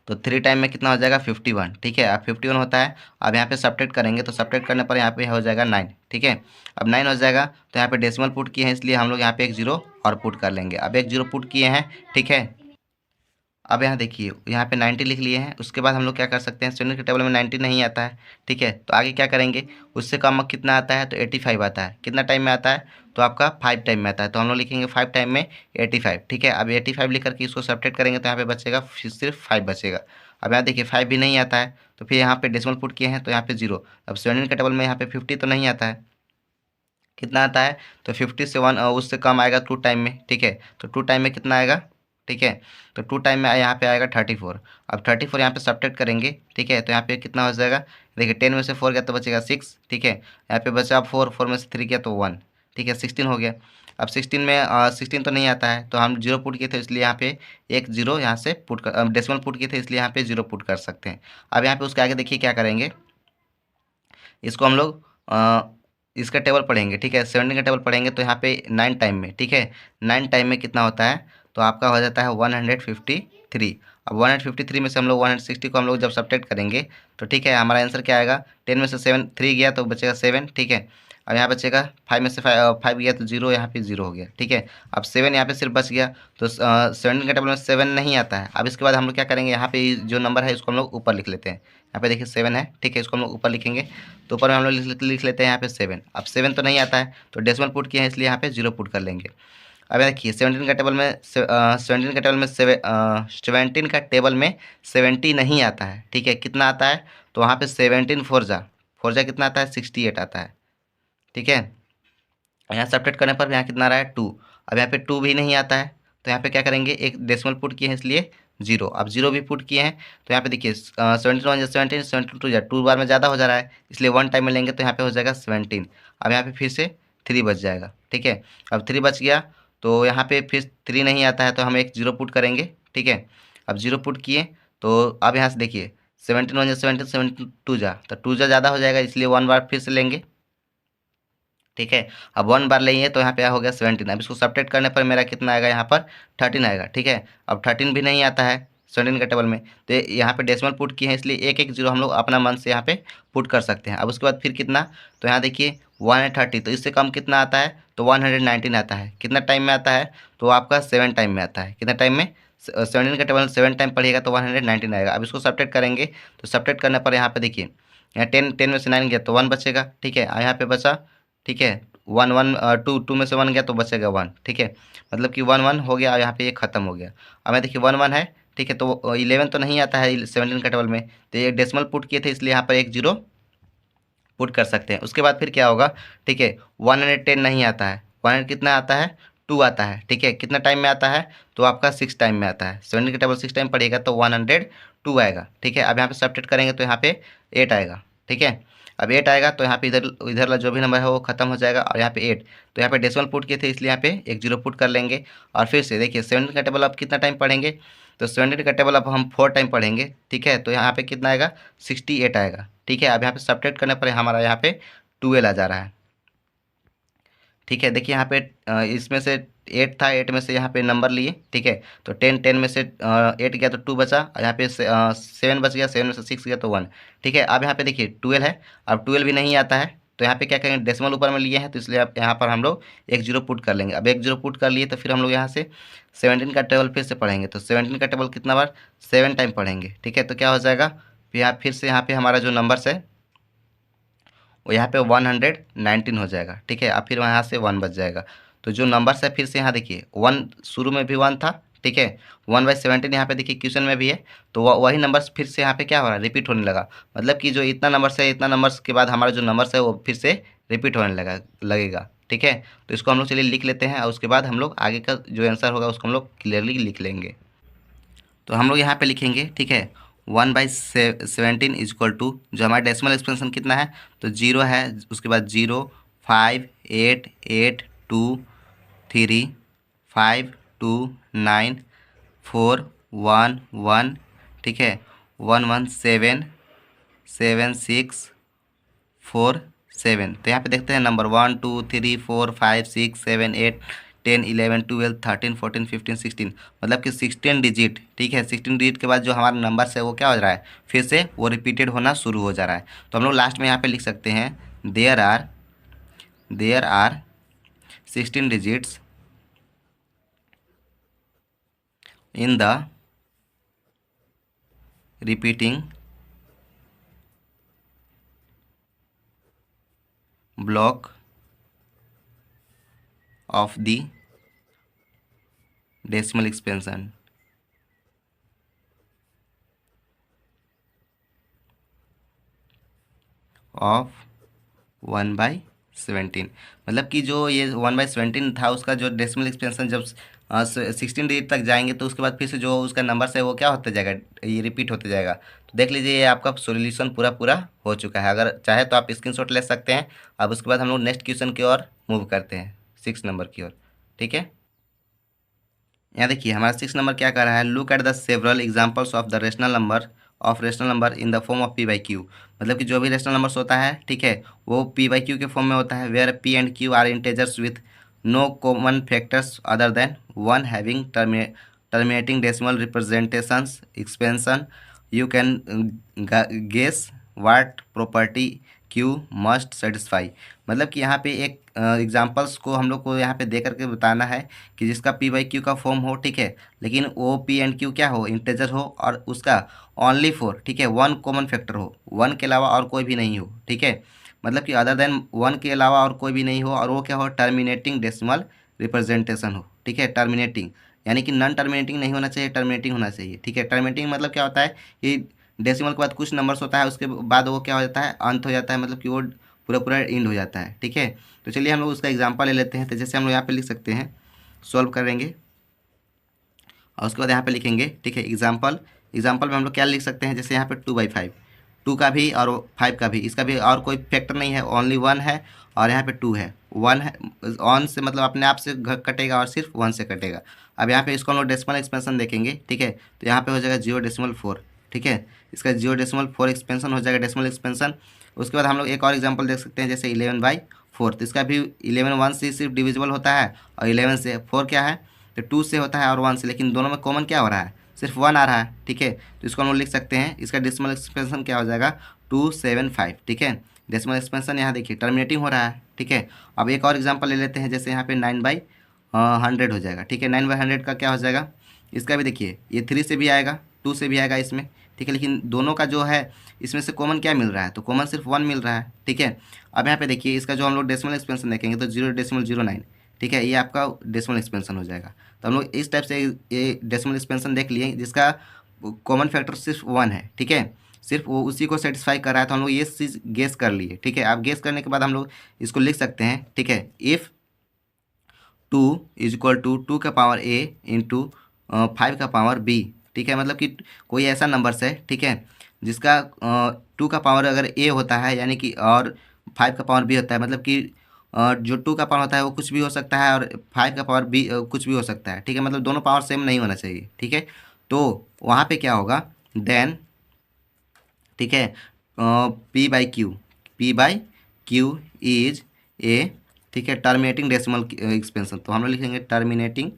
तो 3 टाइम में कितना हो जाएगा 51, ठीक है। अब 51 होता है। अब यहाँ पे सब्ट्रैक्ट करेंगे तो सब्ट्रैक्ट करने पर यहाँ पे हो जाएगा 9, ठीक है। अब 9 हो जाएगा तो यहाँ पे डेसिमल पुट किए हैं इसलिए हम लोग यहाँ पे एक जीरो और पुट कर लेंगे। अब एक जीरो पुट किए हैं, ठीक है। अब यहाँ देखिए यहाँ पे 90 लिख लिए हैं। उसके बाद हम लोग क्या कर सकते हैं, 17 के टेबल में 90 नहीं आता है, ठीक है। तो आगे क्या करेंगे, उससे कम कितना आता है, तो 85 आता है। कितना टाइम में आता है, तो आपका 5 टाइम में आता है, तो हम लोग लिखेंगे 5 टाइम में 85, ठीक है। अब 85 लिख करके इसको सब्ट्रैक्ट करेंगे तो यहाँ पे बचेगा सिर्फ 5 बचेगा। अब यहाँ देखिए 5 भी नहीं आता है, तो फिर यहाँ पे डेसिमल पुट किए हैं तो यहाँ पे 0। अब 17 के टेबल में यहाँ पे 50 तो नहीं आता है, कितना आता है, तो 50 से 1 उससे कम आएगा 2 टाइम में, ठीक है। तो 2 टाइम में कितना आएगा, ठीक है। तो 2 टाइम में यहाँ पे आएगा 34। अब 34 यहाँ पे सब्ट्रैक्ट करेंगे, ठीक है। तो यहाँ पे कितना हो जाएगा, देखिए 10 में से 4 गया तो बचेगा 6, ठीक है। यहाँ पे बचा 4 में से 3 गया तो 1, ठीक है। 16 हो गया। अब 16 में 16 तो नहीं आता है, तो हम जीरो पुट किए थे इसलिए यहाँ पे एक जीरो यहाँ से पुट कर, डेसिमल पुट किए थे इसलिए यहाँ पे जीरो पुट कर सकते हैं। अब यहाँ पे उसके आगे देखिए क्या करेंगे, इसको हम लोग इसका टेबल पढ़ेंगे, ठीक है। 17 का टेबल पढ़ेंगे तो यहाँ पे 9 टाइम में, ठीक है। 9 टाइम में कितना होता है, तो आपका हो जाता है 153। अब 153 में से हम लोग 160 को हम लोग जब सब्ट्रैक्ट करेंगे तो ठीक है हमारा आंसर क्या आएगा, 10 में से 7 3 गया तो बचेगा 7, ठीक है। अब यहाँ बचेगा 5 में से 5 गया तो 0, यहाँ पे 0 हो गया, ठीक है। अब 7 यहाँ पे सिर्फ बच गया, तो 17 के टेबल में 7 नहीं आता है। अब इसके बाद हम लोग क्या करेंगे, यहाँ पे जो नंबर है इसको हम लोग ऊपर लिख लेते हैं। यहाँ पे देखिए 7 है, ठीक है। इसको हम लोग ऊपर लिखेंगे तो ऊपर में हम लोग लिख लेते हैं यहाँ पे 7। अब 7 तो नहीं आता है, तो डेसिमल पुट किए हैं इसलिए यहाँ पे 0 पुट कर लेंगे। अब देखिए 17 का टेबल में 17 का टेबल में 17 का टेबल में 70 नहीं आता है, ठीक है। कितना आता है, तो वहाँ पे 17 फोर जा कितना आता है, 68 आता है, ठीक है। यहाँ सब्ट्रैक्ट करने पर यहाँ कितना आ रहा है 2। अब यहाँ पे 2 भी नहीं आता है, तो यहाँ पे क्या करेंगे, एक डेसिमल पुट किए हैं इसलिए 0। अब 0 भी पुट किए हैं तो यहाँ पे देखिए 17 1 17, 17 2 2 बार में ज़्यादा हो जा रहा है इसलिए 1 टाइम में लेंगे तो यहाँ पे हो जाएगा 17। अब यहाँ पे फिर से 3 बच जाएगा, ठीक है। अब 3 बच गया तो यहाँ पे फिर 3 नहीं आता है तो हम एक 0 पुट करेंगे, ठीक है। अब 0 पुट किए तो अब यहाँ से देखिए 17 1 17, 17 2 तो 2 ज़्यादा हो जाएगा इसलिए 1 बार फिर से लेंगे, ठीक है। अब 1 बार लेंगे तो यहाँ पे हो गया 17। अब इसको सब्ट्रैक्ट करने पर मेरा कितना आएगा, यहाँ पर 13 आएगा, ठीक है। अब 13 भी नहीं आता है 17 के टेबल में, तो यहाँ पे डेसिमल पुट किए हैं इसलिए एक एक जीरो हम लोग अपना मन से यहाँ पे पुट कर सकते हैं। अब उसके बाद फिर कितना, तो यहाँ देखिए 130, तो इससे कम कितना आता है, तो 119 आता है। कितना टाइम में आता है, तो आपका 7 टाइम में आता है। कितना टाइम में, 17 के टेबल में 7 टाइम पढ़िएगा तो 119 आएगा। अब इसको सब्ट्रैक्ट करेंगे तो सब्ट्रैक्ट करने पर यहाँ पे देखिए यहाँ 10 में से 9 गया तो 1 बचेगा, ठीक है। यहाँ पे बचा, ठीक है, 1 1 2 में से 1 गया तो बचेगा 1, ठीक है। मतलब कि 1 1 हो गया और यहाँ पे ये खत्म हो गया। अब मैं देखिए 1 1 है, ठीक है। तो 11 तो नहीं आता है 17 का टेबल में, तो ये डेसिमल पुट किए थे इसलिए यहाँ पर एक जीरो पुट कर सकते हैं। उसके बाद फिर क्या होगा, ठीक है, 110 नहीं आता है, 100 कितना आता है, 2 आता है, ठीक है। कितना टाइम में आता है, तो आपका 6 टाइम में आता है। 17 का टेबल 6 टाइम पड़ेगा तो 102 आएगा, ठीक है। अब यहाँ पे सब्ट्रैक्ट करेंगे तो यहाँ पे 8 आएगा, ठीक है। अब 8 आएगा तो यहाँ पे इधर इधर वाला जो भी नंबर है वो खत्म हो जाएगा और यहाँ पे 8, तो यहाँ पे डेसिमल पुट किए थे इसलिए यहाँ पे एक जीरो पुट कर लेंगे। और फिर से देखिए 17 का टेबल अब कितना टाइम पढ़ेंगे, तो 17 का टेबल अब हम 4 टाइम पढ़ेंगे, ठीक है। तो यहाँ पे कितना आएगा, 68 आएगा, ठीक है। अब यहाँ पे सब्ट्रैक्ट करने पर हमारा यहाँ पे 12 आ जा रहा है, ठीक है। देखिए यहाँ पे इसमें से 8 था, 8 में से यहाँ पे नंबर लिए, ठीक है। तो 10 में से 8 गया तो 2 बचा और यहाँ पे 7 बच गया, 7 में से 6 गया तो 1, ठीक है। अब यहाँ पे देखिए 12 है, अब 12 भी नहीं आता है तो यहाँ पे क्या करेंगे, डेसिमल ऊपर में लिए हैं तो इसलिए अब यहाँ पर हम लोग एक जीरो पुट कर लेंगे। अब एक जीरो पुट कर लिए तो फिर हम लोग यहाँ से 17 का टेबल फिर से पढ़ेंगे, तो 17 का टेबल कितना बार, 7 टाइम पढ़ेंगे, ठीक है। तो क्या हो जाएगा, फिर से यहाँ पे हमारा जो नंबर्स है वो यहाँ पे 119 हो जाएगा, ठीक है। अब फिर वहाँ से 1 बच जाएगा, तो जो नंबर्स है फिर से यहाँ देखिए 1 शुरू में भी 1 था, ठीक है। 1/17 यहाँ पे देखिए क्वेश्चन में भी है, तो वही नंबर्स फिर से यहाँ पे क्या हो रहा है, रिपीट होने लगा। मतलब कि जो इतना नंबर्स है, इतना नंबर्स के बाद हमारा जो नंबर्स है वो फिर से रिपीट होने लगेगा, ठीक है। तो इसको हम लोग चलिए लिख लेते हैं और उसके बाद हम लोग आगे का जो आंसर होगा उसको हम लोग क्लियरली लिख लेंगे। तो हम लोग यहाँ पे लिखेंगे, ठीक है, 1/17 इज इक्वल टू, जो हमारा डेसिमल एक्सपेंशन कितना है, तो 0 है, उसके बाद 0, 5, 8, 8, 2, 3, 5, 2, 9, 4, 1, 1, ठीक है, 1, 1, 7, 7, 6, 4, 7। तो यहाँ पे देखते हैं नंबर 1, 2, 3, 4, 5, 6, 7, 8, 10, 11, 12, 13, 14, 15, 16, मतलब कि 16 डिजिट, ठीक है। 16 डिजिट के बाद जो हमारा नंबर है वो क्या हो रहा है, फिर से वो रिपीटेड होना शुरू हो जा रहा है। तो हम लोग लास्ट में यहाँ पे लिख सकते हैं there are 16 digits in the repeating block of the decimal expansion of 1/17। मतलब कि जो ये 1/17 था, उसका जो डेसिमल एक्सपेंशन जब 16 डिजिट तक जाएंगे तो उसके बाद फिर से जो उसका नंबर है वो क्या होता जाएगा, ये रिपीट होते जाएगा। तो देख लीजिए ये आपका सॉल्यूशन पूरा पूरा हो चुका है। अगर चाहे तो आप स्क्रीनशॉट ले सकते हैं। अब उसके बाद हम लोग नेक्स्ट क्वेश्चन की ओर मूव करते हैं, 6 नंबर की ओर, ठीक है। यहाँ देखिए हमारा 6 नंबर क्या कर रहा है, look at the several examples of the rational number in the form of p/q। मतलब कि जो भी रेशनल नंबर्स होता है, ठीक है, वो p/q के फॉर्म में होता है, where p and q are integers with no common factors other than one having terminating decimal representations expansion. You can guess what property Q must satisfy. मतलब कि यहाँ पे एक एग्जांपल्स को हम लोग को यहाँ पे दे करके बताना है कि जिसका p/q का फॉर्म हो, ठीक है, लेकिन वो p एंड q क्या हो, इंटेजर हो, और उसका ओनली फॉर, ठीक है, वन कॉमन फैक्टर हो, वन के अलावा और कोई भी नहीं हो, ठीक है। मतलब कि अदर देन वन के अलावा और कोई भी नहीं हो, और वो क्या हो, टर्मिनेटिंग डेसिमल रिप्रेजेंटेशन हो, ठीक है। टर्मिनेटिंग यानी कि नॉन टर्मिनेटिंग नहीं होना चाहिए, टर्मिनेटिंग होना चाहिए, ठीक है। टर्मिनेटिंग मतलब क्या होता है कि डेसिमल के बाद कुछ नंबर्स होता है, उसके बाद वो क्या हो जाता है, अंत हो जाता है, मतलब कि वो पूरा पूरा एंड हो जाता है, ठीक है। तो चलिए हम लोग उसका एग्जांपल ले लेते हैं। तो जैसे हम लोग यहाँ पे लिख सकते हैं, सॉल्व करेंगे और उसके बाद यहाँ पे लिखेंगे, ठीक है, एग्जांपल में हम लोग क्या लिख सकते हैं, जैसे यहाँ पे 2/5, 2 का भी और 5 का भी, इसका भी और कोई फैक्टर नहीं है, ओनली 1 है, और यहाँ पे 2 है, 1 है, ऑन से मतलब अपने आप से कटेगा और सिर्फ 1 से कटेगा। अब यहाँ पे इसको हम लोग डेसिमल एक्सपेंशन देखेंगे, ठीक है, तो यहाँ पे हो जाएगा 0.4, ठीक है, इसका 0.4 एक्सपेंशन हो जाएगा, डेसिमल एक्सपेंशन। उसके बाद हम लोग एक और एग्जाम्पल देख सकते हैं, जैसे 11/4, तो इसका भी 11 1 से सिर्फ डिविजिबल होता है, और 11 से 4 क्या है, तो 2 से होता है और 1 से, लेकिन दोनों में कॉमन क्या हो रहा है, सिर्फ 1 आ रहा है, ठीक है। तो इसको हम लोग लिख सकते हैं, इसका डेसिमल एक्सपेंशन क्या हो जाएगा, 275, ठीक है। डेसिमल एक्सपेंशन यहाँ देखिए टर्मिनेटिंग हो रहा है, ठीक है। अब एक और एग्जांपल ले लेते हैं, जैसे यहाँ पे 9/100 हो जाएगा, ठीक है। 9/100 का क्या हो जाएगा, इसका भी देखिए ये 3 से भी आएगा, 2 से भी आएगा इसमें, ठीक है, लेकिन दोनों का जो है इसमें से कॉमन क्या मिल रहा है, तो कॉमन सिर्फ 1 मिल रहा है, ठीक है। अब यहाँ पे देखिए इसका जो हम लोग डेसिमल एक्सपेंशन देखेंगे तो 0.09, ठीक है, ये आपका डेसिमल एक्सपेंशन हो जाएगा। तो हम लोग इस टाइप से ये डेसिमल एक्सपेंशन देख लिए जिसका कॉमन फैक्टर सिर्फ 1 है, ठीक है, सिर्फ वो उसी को सेटिस्फाई कर रहा है। तो हम लोग ये चीज़ गेस कर लिए, ठीक है। अब गेस करने के बाद हम लोग इसको लिख सकते हैं, ठीक है, इफ़ 2 इज इक्वल टू 2 का पावर a इंटू 5 का पावर b, ठीक है। मतलब कि कोई ऐसा नंबर्स है, ठीक है, जिसका 2 का पावर अगर a होता है, यानी कि और 5 का पावर b होता है, मतलब कि जो 2 का पावर होता है वो कुछ भी हो सकता है, और 5 का पावर b कुछ भी हो सकता है, ठीक है। मतलब दोनों पावर सेम नहीं होना चाहिए, ठीक है। तो वहाँ पे क्या होगा, देन, ठीक है, p/q इज ए, ठीक है, टर्मिनेटिंग डेसिमल एक्सपेंशन। तो हम लोग लिखेंगे टर्मिनेटिंग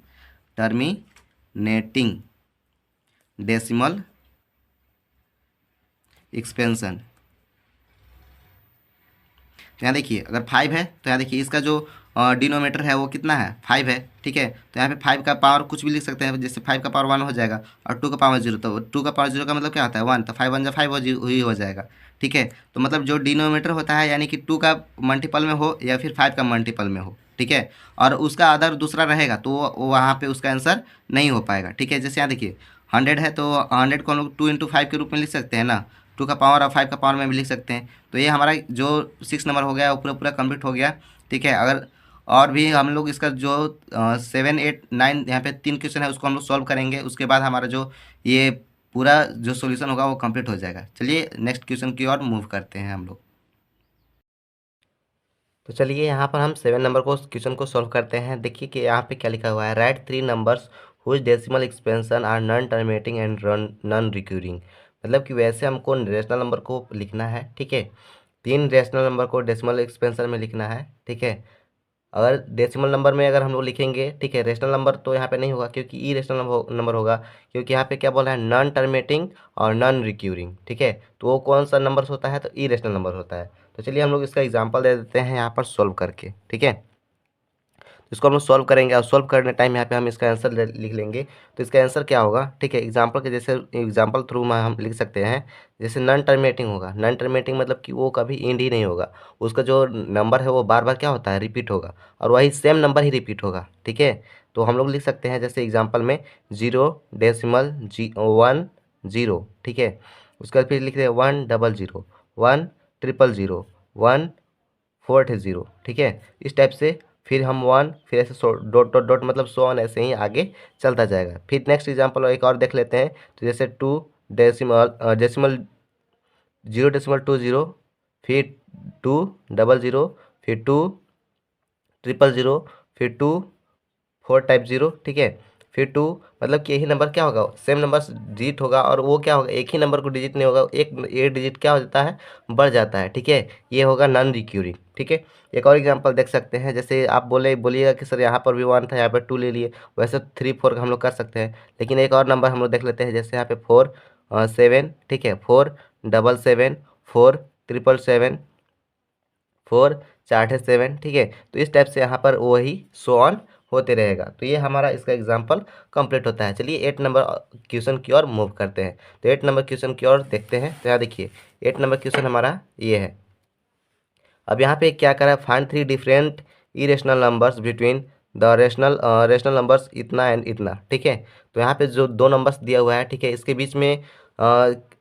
डेसिमल एक्सपेंशन। तो यहाँ देखिए अगर 5 है तो यहाँ देखिए इसका जो डिनोमीटर है वो कितना है, 5 है, ठीक है। तो यहाँ पे 5 का पावर कुछ भी लिख सकते हैं, जैसे 5 का पावर 1 हो जाएगा, और 2 का पावर 0, तो 2 का पावर 0 का मतलब क्या होता है 1, तो 5 1 5 ही हो जाएगा, ठीक है। तो मतलब जो डिनोमीटर होता है, यानी कि 2 का मल्टीपल में हो या फिर 5 का मल्टीपल में हो, ठीक है, और उसका अदर दूसरा रहेगा, तो वो वहाँ पे उसका आंसर नहीं हो पाएगा, ठीक है। जैसे यहाँ देखिए 100 है, तो 100 को हम लोग 2 × 5 के रूप में लिख सकते हैं ना, 2 का पावर और 5 का पावर में भी लिख सकते हैं। तो ये हमारा जो 6 नंबर हो गया वो पूरा पूरा कंप्लीट हो गया, ठीक है। अगर और भी हम लोग इसका जो 7 8 9 यहाँ पे 3 क्वेश्चन है उसको हम लोग सॉल्व करेंगे। उसके बाद हमारा जो ये पूरा जो सॉल्यूशन होगा वो कंप्लीट हो जाएगा। चलिए नेक्स्ट क्वेश्चन की ओर मूव करते हैं हम लोग। तो चलिए यहाँ पर हम 7 नंबर को क्वेश्चन को सॉल्व करते हैं। देखिए कि यहाँ पे क्या लिखा हुआ है, write 3 numbers whose decimal expansion are non terminating and non recurring. मतलब कि वैसे हमको रेशनल नंबर को लिखना है, ठीक है। 3 रेशनल नंबर को डेसिमल एक्सपेंशन में लिखना है, ठीक है। अगर डेसिमल नंबर में अगर हम लोग लिखेंगे, ठीक है, रेशनल नंबर तो यहाँ पे नहीं होगा क्योंकि ई रेशनल नंबर होगा, क्योंकि यहाँ पे क्या बोला है, नॉन टर्मिनेटिंग और नॉन रिक्यूरिंग, ठीक है। तो वो कौन सा नंबर होता है, तो ई रेशनल नंबर होता है। तो चलिए हम लोग इसका एग्जांपल दे देते हैं यहाँ पर सॉल्व करके, ठीक है। इसको हम लोग सॉल्व करेंगे और सॉल्व करने टाइम यहाँ पे हम इसका आंसर लिख लेंगे। तो इसका आंसर क्या होगा, ठीक है, एग्जांपल के जैसे एग्जांपल थ्रू में हम लिख सकते हैं। जैसे नॉन टर्मिनेटिंग होगा, नॉन टर्मिनेटिंग मतलब कि वो कभी एंड ही नहीं होगा, उसका जो नंबर है वो बार बार क्या होता है, रिपीट होगा, और वही सेम नंबर ही रिपीट होगा, ठीक है। तो हम लोग लिख सकते हैं जैसे एग्जाम्पल में 0 डेसिमल 1 0, ठीक है। उसके बाद फिर लिख रहे हैं 1 0 0 1 0 0 1 4 0, ठीक है। इस टाइप से फिर हम 1, फिर ऐसे डॉट डॉट डॉट मतलब सो ऑन, ऐसे ही आगे चलता जाएगा। फिर नेक्स्ट एग्जांपल एक और देख लेते हैं। तो जैसे 2 डेसिमल 0 डेसिमल 2 0, फिर 2 0 0, फिर 2 0 0 0, फिर 2 4 टाइप 0, ठीक है। फिर 2 मतलब कि यही नंबर क्या होगा, सेम नंबर डिजिट होगा, और वो क्या होगा, एक ही नंबर को डिजिट नहीं होगा, एक डिजिट क्या हो जाता है, बढ़ जाता है, ठीक है। ये होगा नॉन रिक्यूरिंग, ठीक है। एक और एग्जांपल देख सकते हैं। जैसे आप बोलिएगा कि सर यहाँ पर भी 1 था, यहाँ पर 2 ले लिए, वैसे 3 4 का हम लोग कर सकते हैं। लेकिन एक और नंबर हम लोग देख लेते हैं, जैसे यहाँ पे 4 7, ठीक है, 4 7 7 4 7 7 4 4 7, ठीक है। तो इस टाइप से यहाँ पर वही सो ऑन होते रहेगा। तो ये हमारा इसका एग्जाम्पल कंप्लीट होता है। चलिए 8 नंबर क्वेश्चन की ओर मूव करते हैं। तो 8 नंबर क्वेश्चन की ओर देखते हैं। तो यहाँ देखिए 8 नंबर क्वेश्चन हमारा ये है। अब यहाँ पे क्या करा है, find 3 different irrational numbers between the rational numbers इतना एंड इतना, ठीक है। तो यहाँ पे जो 2 नंबर्स दिया हुआ है, ठीक है, इसके बीच में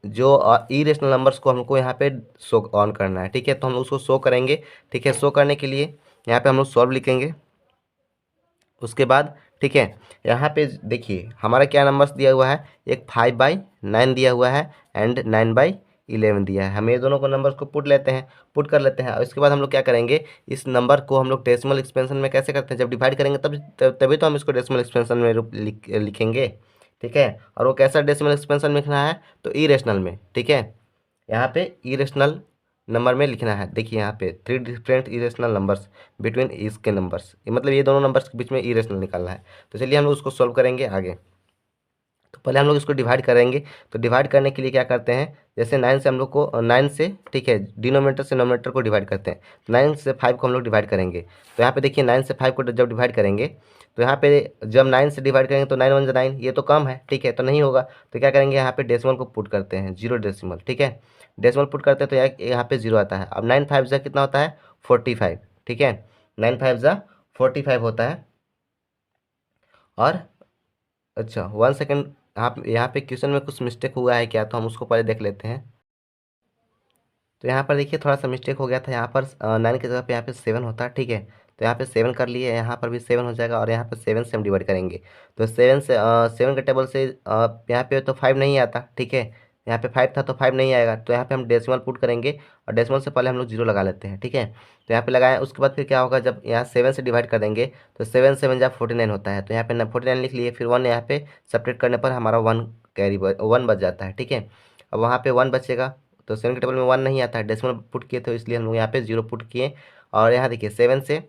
जो इरेशनल नंबर्स को हमको यहाँ पे शो ऑन करना है, ठीक है। तो हम उसको शो करेंगे, ठीक है। शो करने के लिए यहाँ पे हम लोग सॉल्व लिखेंगे। उसके बाद ठीक है, यहाँ पे देखिए हमारा क्या नंबर्स दिया हुआ है, एक 5/9 दिया हुआ है एंड 9/11 दिया है। हम ये दोनों को नंबर्स को पुट लेते हैं, पुट कर लेते हैं। और इसके बाद हम लोग क्या करेंगे, इस नंबर को हम लोग डेसिमल एक्सपेंशन में कैसे करते हैं, जब डिवाइड करेंगे तभी तो हम इसको डेसिमल एक्सपेंशन में लिखेंगे, ठीक है। और वो कैसा डेसिमल एक्सपेंशन में लिखना है, तो इरेशनल में, ठीक है। यहाँ पे इरेशनल नंबर में लिखना है। देखिए यहाँ पे 3 डिफरेंट इरेशनल नंबर्स बिटवीन इसके नंबर्स, मतलब ये दोनों नंबर्स के बीच में इरेशनल निकालना है। तो चलिए हम लोग उसको सॉल्व करेंगे आगे। तो पहले हम लोग इसको डिवाइड करेंगे। तो डिवाइड करने के लिए क्या करते हैं, जैसे 9 से हम लोग को 9 से, ठीक है, डिनोमिनेटर से नोमिनेटर को डिवाइड करते हैं। 9 से 5 को हम लोग डिवाइड करेंगे। तो यहाँ पे देखिए 9 से 5 को जब डिवाइड करेंगे, तो यहाँ पे जब 9 से डिवाइड करेंगे तो 9 1 9, ये तो कम है, ठीक है, तो नहीं होगा। तो क्या करेंगे, यहाँ पे डेसिमल को पुट करते हैं, 0 डेसिमल, ठीक है। डेसिमल पुट करते हैं तो यहाँ पे 0 आता है। अब 9 5 जा कितना होता है, 45, ठीक है। 9 5 जा 45 होता है। और अच्छा 1 सेकेंड, आप यहाँ पे क्वेश्चन में कुछ मिस्टेक हुआ है क्या, तो हम उसको पहले देख लेते हैं। तो यहाँ पर देखिए थोड़ा सा मिस्टेक हो गया था, यहाँ पर 9 की जगह पे यहाँ पे 7 होता है, ठीक है। तो यहाँ पे 7 कर लिए, यहाँ पर भी 7 हो जाएगा, और यहाँ पर 7 से हम डिवाइड करेंगे। तो 7 के टेबल से यहाँ पे तो 5 नहीं आता, ठीक है। यहाँ पे 5 था तो 5 नहीं आएगा। तो यहाँ पे हम डेसिमल पुट करेंगे, और डेसिमल से पहले हम लोग 0 लगा लेते हैं, ठीक है। तो यहाँ पे लगाएं, उसके बाद फिर क्या होगा, जब यहाँ 7 से डिवाइड कर देंगे तो 7 7 जा 49 होता है। तो यहाँ पे 49 लिख लिए, फिर 1 यहाँ पे सब्ट्रैक्ट करने पर हमारा 1 बच जाता है, ठीक है। अब वहाँ पे 1 बचेगा। तो 7 के टेबल में 1 नहीं आता है, डेसिमल पुट किए थे इसलिए हम लोग यहाँ पे 0 पुट किए। और यहाँ देखिए 7 से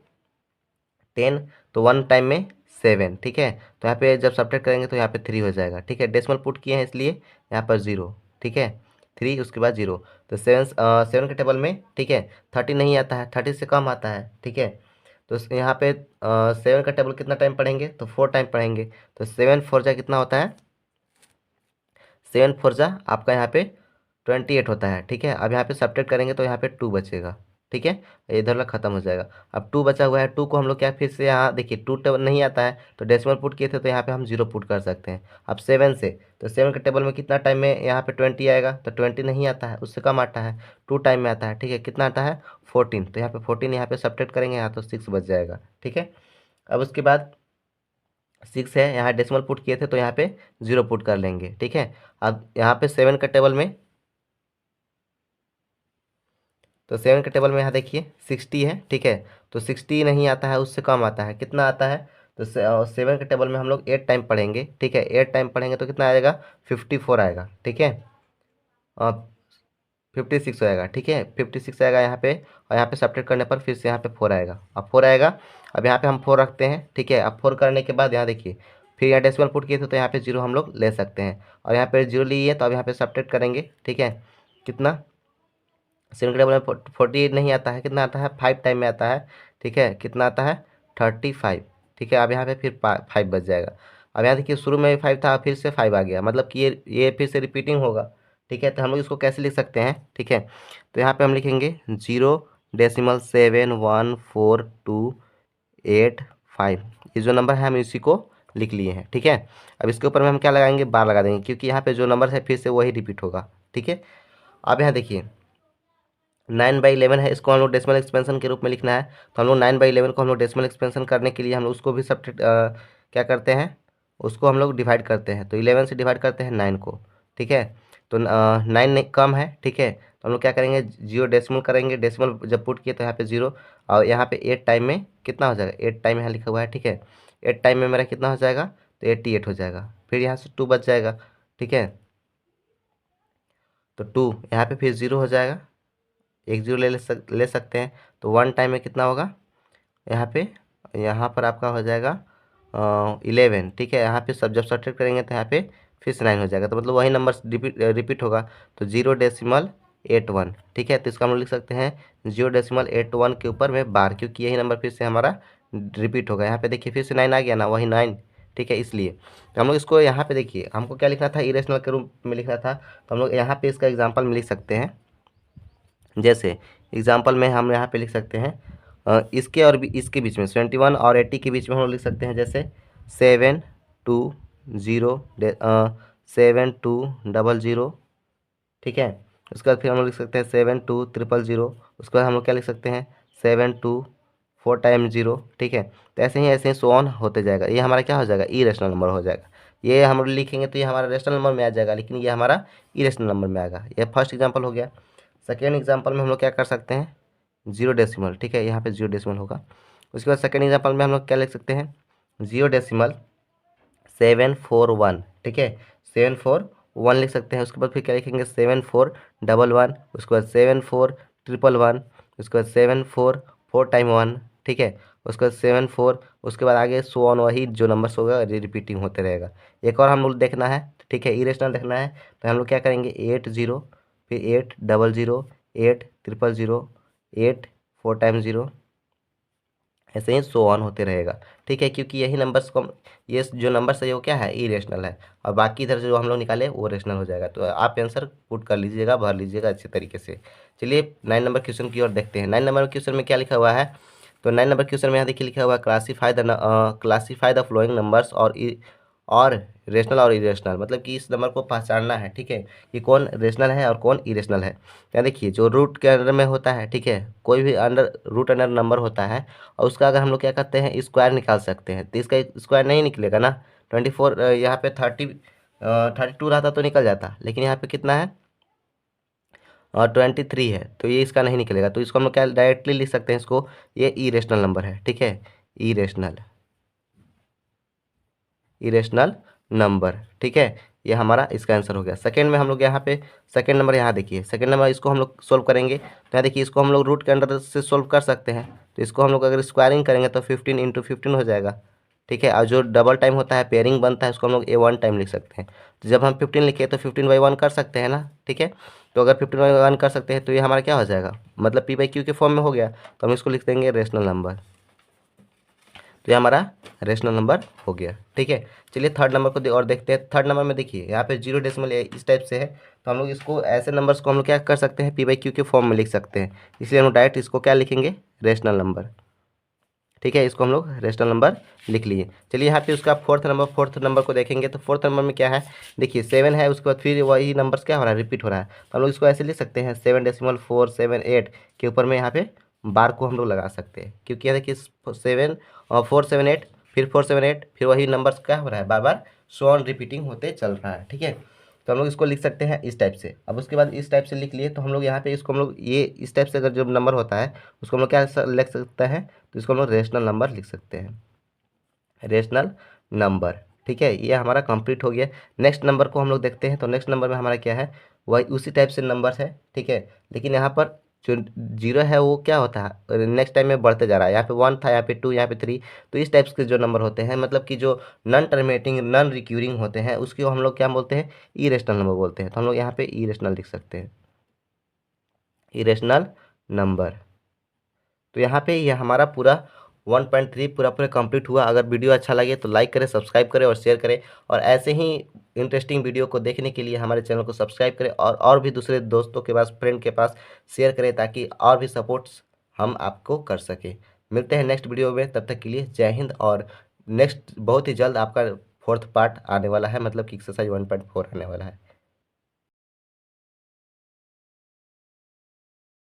10, तो 1 टाइम में 7, ठीक है। तो यहाँ पे जब सब्ट्रैक्ट करेंगे तो यहाँ पे 3 हो जाएगा, ठीक है। डेसिमल पुट किए हैं इसलिए यहाँ पर 0, ठीक है, 3 उसके बाद 0। तो 7 के टेबल में, ठीक है, 30 नहीं आता है, 30 से कम आता है, ठीक है। तो यहाँ पे 7 का टेबल कितना टाइम पढ़ेंगे, तो 4 टाइम पढ़ेंगे। तो 7 4 जा कितना होता है, 7 4 जा आपका यहाँ पे 28 होता है, ठीक है। अब यहाँ पे सब्ट्रैक्ट करेंगे तो यहाँ पे 2 बचेगा, ठीक है, इधर वाला खत्म हो जाएगा। अब 2 बचा हुआ है, 2 को हम लोग क्या फिर से यहाँ देखिए 2 टेबल नहीं आता है तो डेसिमल पुट किए थे तो यहाँ पे हम 0 पुट कर सकते हैं। अब 7 से, तो 7 के टेबल में कितना टाइम में यहाँ पे 20 आएगा, तो 20 नहीं आता है, उससे कम आता है, 2 टाइम में आता है। ठीक है, कितना आता है 14, तो यहाँ पे 14 यहाँ पे सब्ट्रैक्ट करेंगे, यहाँ तो 6 बच जाएगा। ठीक है, अब उसके बाद 6 है, यहाँ डेसिमल पुट किए थे तो यहाँ पे 0 पुट कर लेंगे। ठीक है, अब यहाँ पे 7 का टेबल में, तो 7 के टेबल में यहाँ देखिए 60 है। ठीक है, तो 60 नहीं आता है, उससे कम आता है, कितना आता है, तो 7 के टेबल में हम लोग 8 टाइम पढ़ेंगे। ठीक है, 8 टाइम पढ़ेंगे तो कितना आएगा 54 आएगा। ठीक है, और 56 आएगा। ठीक है, 56 आएगा यहाँ पे, और यहाँ पे सब्ट्रैक्ट करने पर फिर से यहाँ पे 4 आएगा। अब 4 आएगा, अब यहाँ पे हम 4 रखते हैं। ठीक है, अब 4 करने के बाद यहाँ देखिए फिर यहाँ डेसिमल पुट किए थे तो यहाँ पे 0 हम लोग ले सकते हैं, और यहाँ पे 0 लिए तो अब यहाँ पे सब्ट्रैक्ट करेंगे। ठीक है, कितना 7 के टेबल में 48 नहीं आता है, कितना आता है 5 टाइम में आता है। ठीक है, कितना आता है 35। ठीक है, अब यहाँ पे फिर 5 बच जाएगा। अब यहाँ देखिए शुरू में 5 था, फिर से 5 आ गया, मतलब कि ये फिर से रिपीटिंग होगा। ठीक है, तो हम लोग इसको कैसे लिख सकते हैं। ठीक है, तो यहाँ पे हम लिखेंगे 0.71428 ये जो नंबर है हम इसी को लिख लिए हैं। ठीक है, अब इसके ऊपर में हम क्या लगाएंगे, बार लगा देंगे, क्योंकि यहाँ पे जो नंबर है फिर से वही रिपीट होगा। ठीक है, अब यहाँ देखिए 9/11 है, इसको हम लोग डेसिमल एक्सपेंशन के रूप में लिखना है, तो हम लोग 9/11 को हम लोग डेसिमल एक्सपेंशन करने के लिए हम लोग उसको भी सब क्या करते हैं, उसको हम लोग डिवाइड करते हैं, तो 11 से डिवाइड करते हैं 9 को। ठीक है, तो 9 कम है। ठीक है, तो हम लोग क्या करेंगे, 0 डेसिमल करेंगे, डेसिमल जब पुट किए तो यहाँ पे 0, और यहाँ पे 8 टाइम में कितना हो जाएगा, 8 टाइम यहाँ लिखा हुआ है। ठीक है, 8 टाइम में मेरा कितना हो जाएगा, तो 88 हो जाएगा, फिर यहाँ से 2 बच जाएगा। ठीक है, तो 2 यहाँ पे फिर 0 हो जाएगा, एक 0 ले सकते हैं, तो 1 टाइम में कितना होगा, यहाँ पे यहाँ पर आपका हो जाएगा 11। ठीक है, यहाँ पे सब जब सब्ट्रैक्ट करेंगे तो यहाँ पे फिर से 9 हो जाएगा, तो मतलब वही नंबर रिपीट होगा, तो 0.81। ठीक है, तो इसका हम लोग लिख सकते हैं 0.81 के ऊपर में बार, क्योंकि यही नंबर फिर से हमारा रिपीट होगा। यहाँ पे देखिए फिर से 9 आ गया ना, वही 9। ठीक है, इसलिए तो हम लोग इसको यहाँ पे देखिए हमको क्या लिखना था, इरेशनल के रूप में लिखना था, तो हम लोग यहाँ पे इसका एग्जाम्पल में लिख सकते हैं। जैसे एग्जाम्पल में हम यहाँ पे लिख सकते हैं इसके और भी इसके बीच में 71 और 80 के बीच में हम लोग लिख सकते हैं, जैसे 720 7200। ठीक है, उसके बाद फिर हम लोग लिख सकते हैं 72000। उसके बाद हम लोग क्या लिख सकते हैं 724 टाइम 0। ठीक है, तो ऐसे ही सो ऑन होते जाएगा, ये हमारा क्या हो जाएगा, ई रेशनल नंबर हो जाएगा। ये हम लोग लिखेंगे तो ये हमारा रेशनल नंबर में आ जाएगा, लेकिन ये हमारा ई रेशनल नंबर में आएगा। ये फर्स्ट एग्जाम्पल हो गया। सेकेंड एग्जाम्पल में हम लोग क्या कर सकते हैं, 0 डेसिमल। ठीक है, यहाँ पे 0 डेसिमल होगा। उसके बाद सेकेंड एग्जाम्पल में हम लोग क्या लिख सकते हैं, 0.741। ठीक है, 741 लिख सकते हैं। उसके बाद फिर क्या लिखेंगे 7411। उसके बाद 7411। उसके बाद 744 टाइम 1। ठीक है, उसके बाद 74, उसके बाद आगे सो ऑन, वही जो नंबर्स होगा रिपीटिंग होते रहेगा। एक और हम लोग देखना है। ठीक है, इरेशनल देखना है, तो हम लोग क्या करेंगे 80, फिर 800, 800, 4 टाइम 0, ऐसे ही सो ऑन होते रहेगा। ठीक है, क्योंकि यही नंबर्स को ये जो नंबर्स है वो क्या है, इरेशनल है, और बाकी इधर से जो हम लोग निकाले वो रेशनल हो जाएगा। तो आप आंसर पुट कर लीजिएगा, भर लीजिएगा अच्छे तरीके से। चलिए 9 नंबर क्वेश्चन की ओर देखते हैं। 9 नंबर क्वेश्चन में क्या लिखा हुआ है, तो 9 नंबर क्वेश्चन में यहाँ देखिए लिखा हुआ है क्लासीफाई द फ्लोइंग नंबर्स और रेशनल और इरेशनल, मतलब कि इस नंबर को पहचानना है। ठीक है, कि कौन रेशनल है और कौन इरेशनल है। यहाँ देखिए जो रूट के अंडर में होता है, ठीक है, कोई भी रूट अंडर नंबर होता है, और उसका अगर हम लोग क्या करते हैं स्क्वायर निकाल सकते हैं, तो इसका स्क्वायर नहीं निकलेगा ना। 24 यहाँ पे 32 रहता तो निकल जाता, लेकिन यहाँ पे कितना है और 23 है, तो ये इसका नहीं निकलेगा। तो इसको हम लोग क्या डायरेक्टली लिख सकते हैं, इसको ये इरेशनल नंबर है। ठीक है, इरेशनल इरेशनल नंबर। ठीक है, ये हमारा इसका आंसर हो गया। सेकंड में हम लोग यहाँ पे सेकंड नंबर यहाँ देखिए, सेकंड नंबर इसको हम लोग सोल्व करेंगे, तो यहाँ देखिए इसको हम लोग रूट के अंडर से सोल्व कर सकते हैं। तो इसको हम लोग अगर स्क्वायरिंग करेंगे तो 15 × 15 हो जाएगा। ठीक है, और जो डबल टाइम होता है पेयरिंग बनता है, उसको हम लोग A1 टाइम लिख सकते हैं। तो जब हम 15 लिखे तो 15/1 कर सकते हैं ना। ठीक है, तो अगर 15/1 कर सकते हैं तो ये हमारा क्या हो जाएगा, मतलब P/Q के फॉर्म में हो गया, तो हम इसको लिख देंगे रेशनल नंबर। तो ये हमारा रेशनल नंबर हो गया। ठीक है, चलिए थर्ड नंबर को और देखते हैं। थर्ड नंबर में देखिए यहाँ पे 0 डेसिमल इस टाइप से है, तो हम लोग इसको ऐसे नंबर्स को हम लोग क्या कर सकते हैं, P/Q के फॉर्म में लिख सकते हैं। इसलिए हम लोग डायरेक्ट इसको क्या लिखेंगे, रेशनल नंबर। ठीक है, इसको हम लोग रेशनल नंबर लिख लिए। चलिए यहाँ पे उसका फोर्थ नंबर को देखेंगे, तो फोर्थ नंबर में क्या है, देखिए 7 है, उसके बाद फिर वही नंबर्स क्या हो रहा है, रिपीट हो रहा है। तो हम लोग इसको ऐसे लिख सकते हैं 7.478 के ऊपर में यहाँ पे बार को हम लोग लगा सकते हैं, क्योंकि यहाँ देखिए 478, फिर 478, फिर वही नंबर्स क्या हो रहा है, बार बार शो ऑन रिपीटिंग होते चल रहा है। ठीक है, तो हम लोग इसको लिख सकते हैं इस टाइप से। अब उसके बाद इस टाइप से लिख लिए, तो हम लोग यहाँ पे इसको हम लोग ये इस टाइप से अगर जो नंबर होता है उसको हम लोग क्या लिख सकते हैं, तो इसको हम लोग रेशनल नंबर लिख सकते हैं, रेशनल नंबर। ठीक है, ये हमारा कंप्लीट हो गया। नेक्स्ट नंबर को हम लोग देखते हैं, तो नेक्स्ट नंबर में हमारा क्या है, वही उसी टाइप से नंबर है। ठीक है, लेकिन यहाँ पर जो जीरो है वो क्या होता है, नेक्स्ट टाइम में बढ़ते जा रहा है। यहाँ पे 1 था, यहाँ पे 2, यहाँ पे 3। तो इस टाइप्स के जो नंबर होते हैं, मतलब कि जो नॉन टर्मिनेटिंग नॉन रिक्यूरिंग होते हैं, उसको हम लोग क्या बोलते हैं, इरेशनल नंबर बोलते हैं। तो हम लोग यहाँ पे इरेशनल लिख सकते हैं, इरेशनल नंबर। तो यहाँ पे ये हमारा पूरा 1.3 पूरा पूरा कंप्लीट हुआ। अगर वीडियो अच्छा लगे तो लाइक करें, सब्सक्राइब करें और शेयर करें, और ऐसे ही इंटरेस्टिंग वीडियो को देखने के लिए हमारे चैनल को सब्सक्राइब करें, और भी दूसरे दोस्तों के पास, फ्रेंड के पास शेयर करें, ताकि और भी सपोर्ट्स हम आपको कर सकें। मिलते हैं नेक्स्ट वीडियो में, तब तक के लिए जय हिंद। और नेक्स्ट बहुत ही जल्द आपका फोर्थ पार्ट आने वाला है, मतलब कि एक्सरसाइज 1.4 आने वाला है।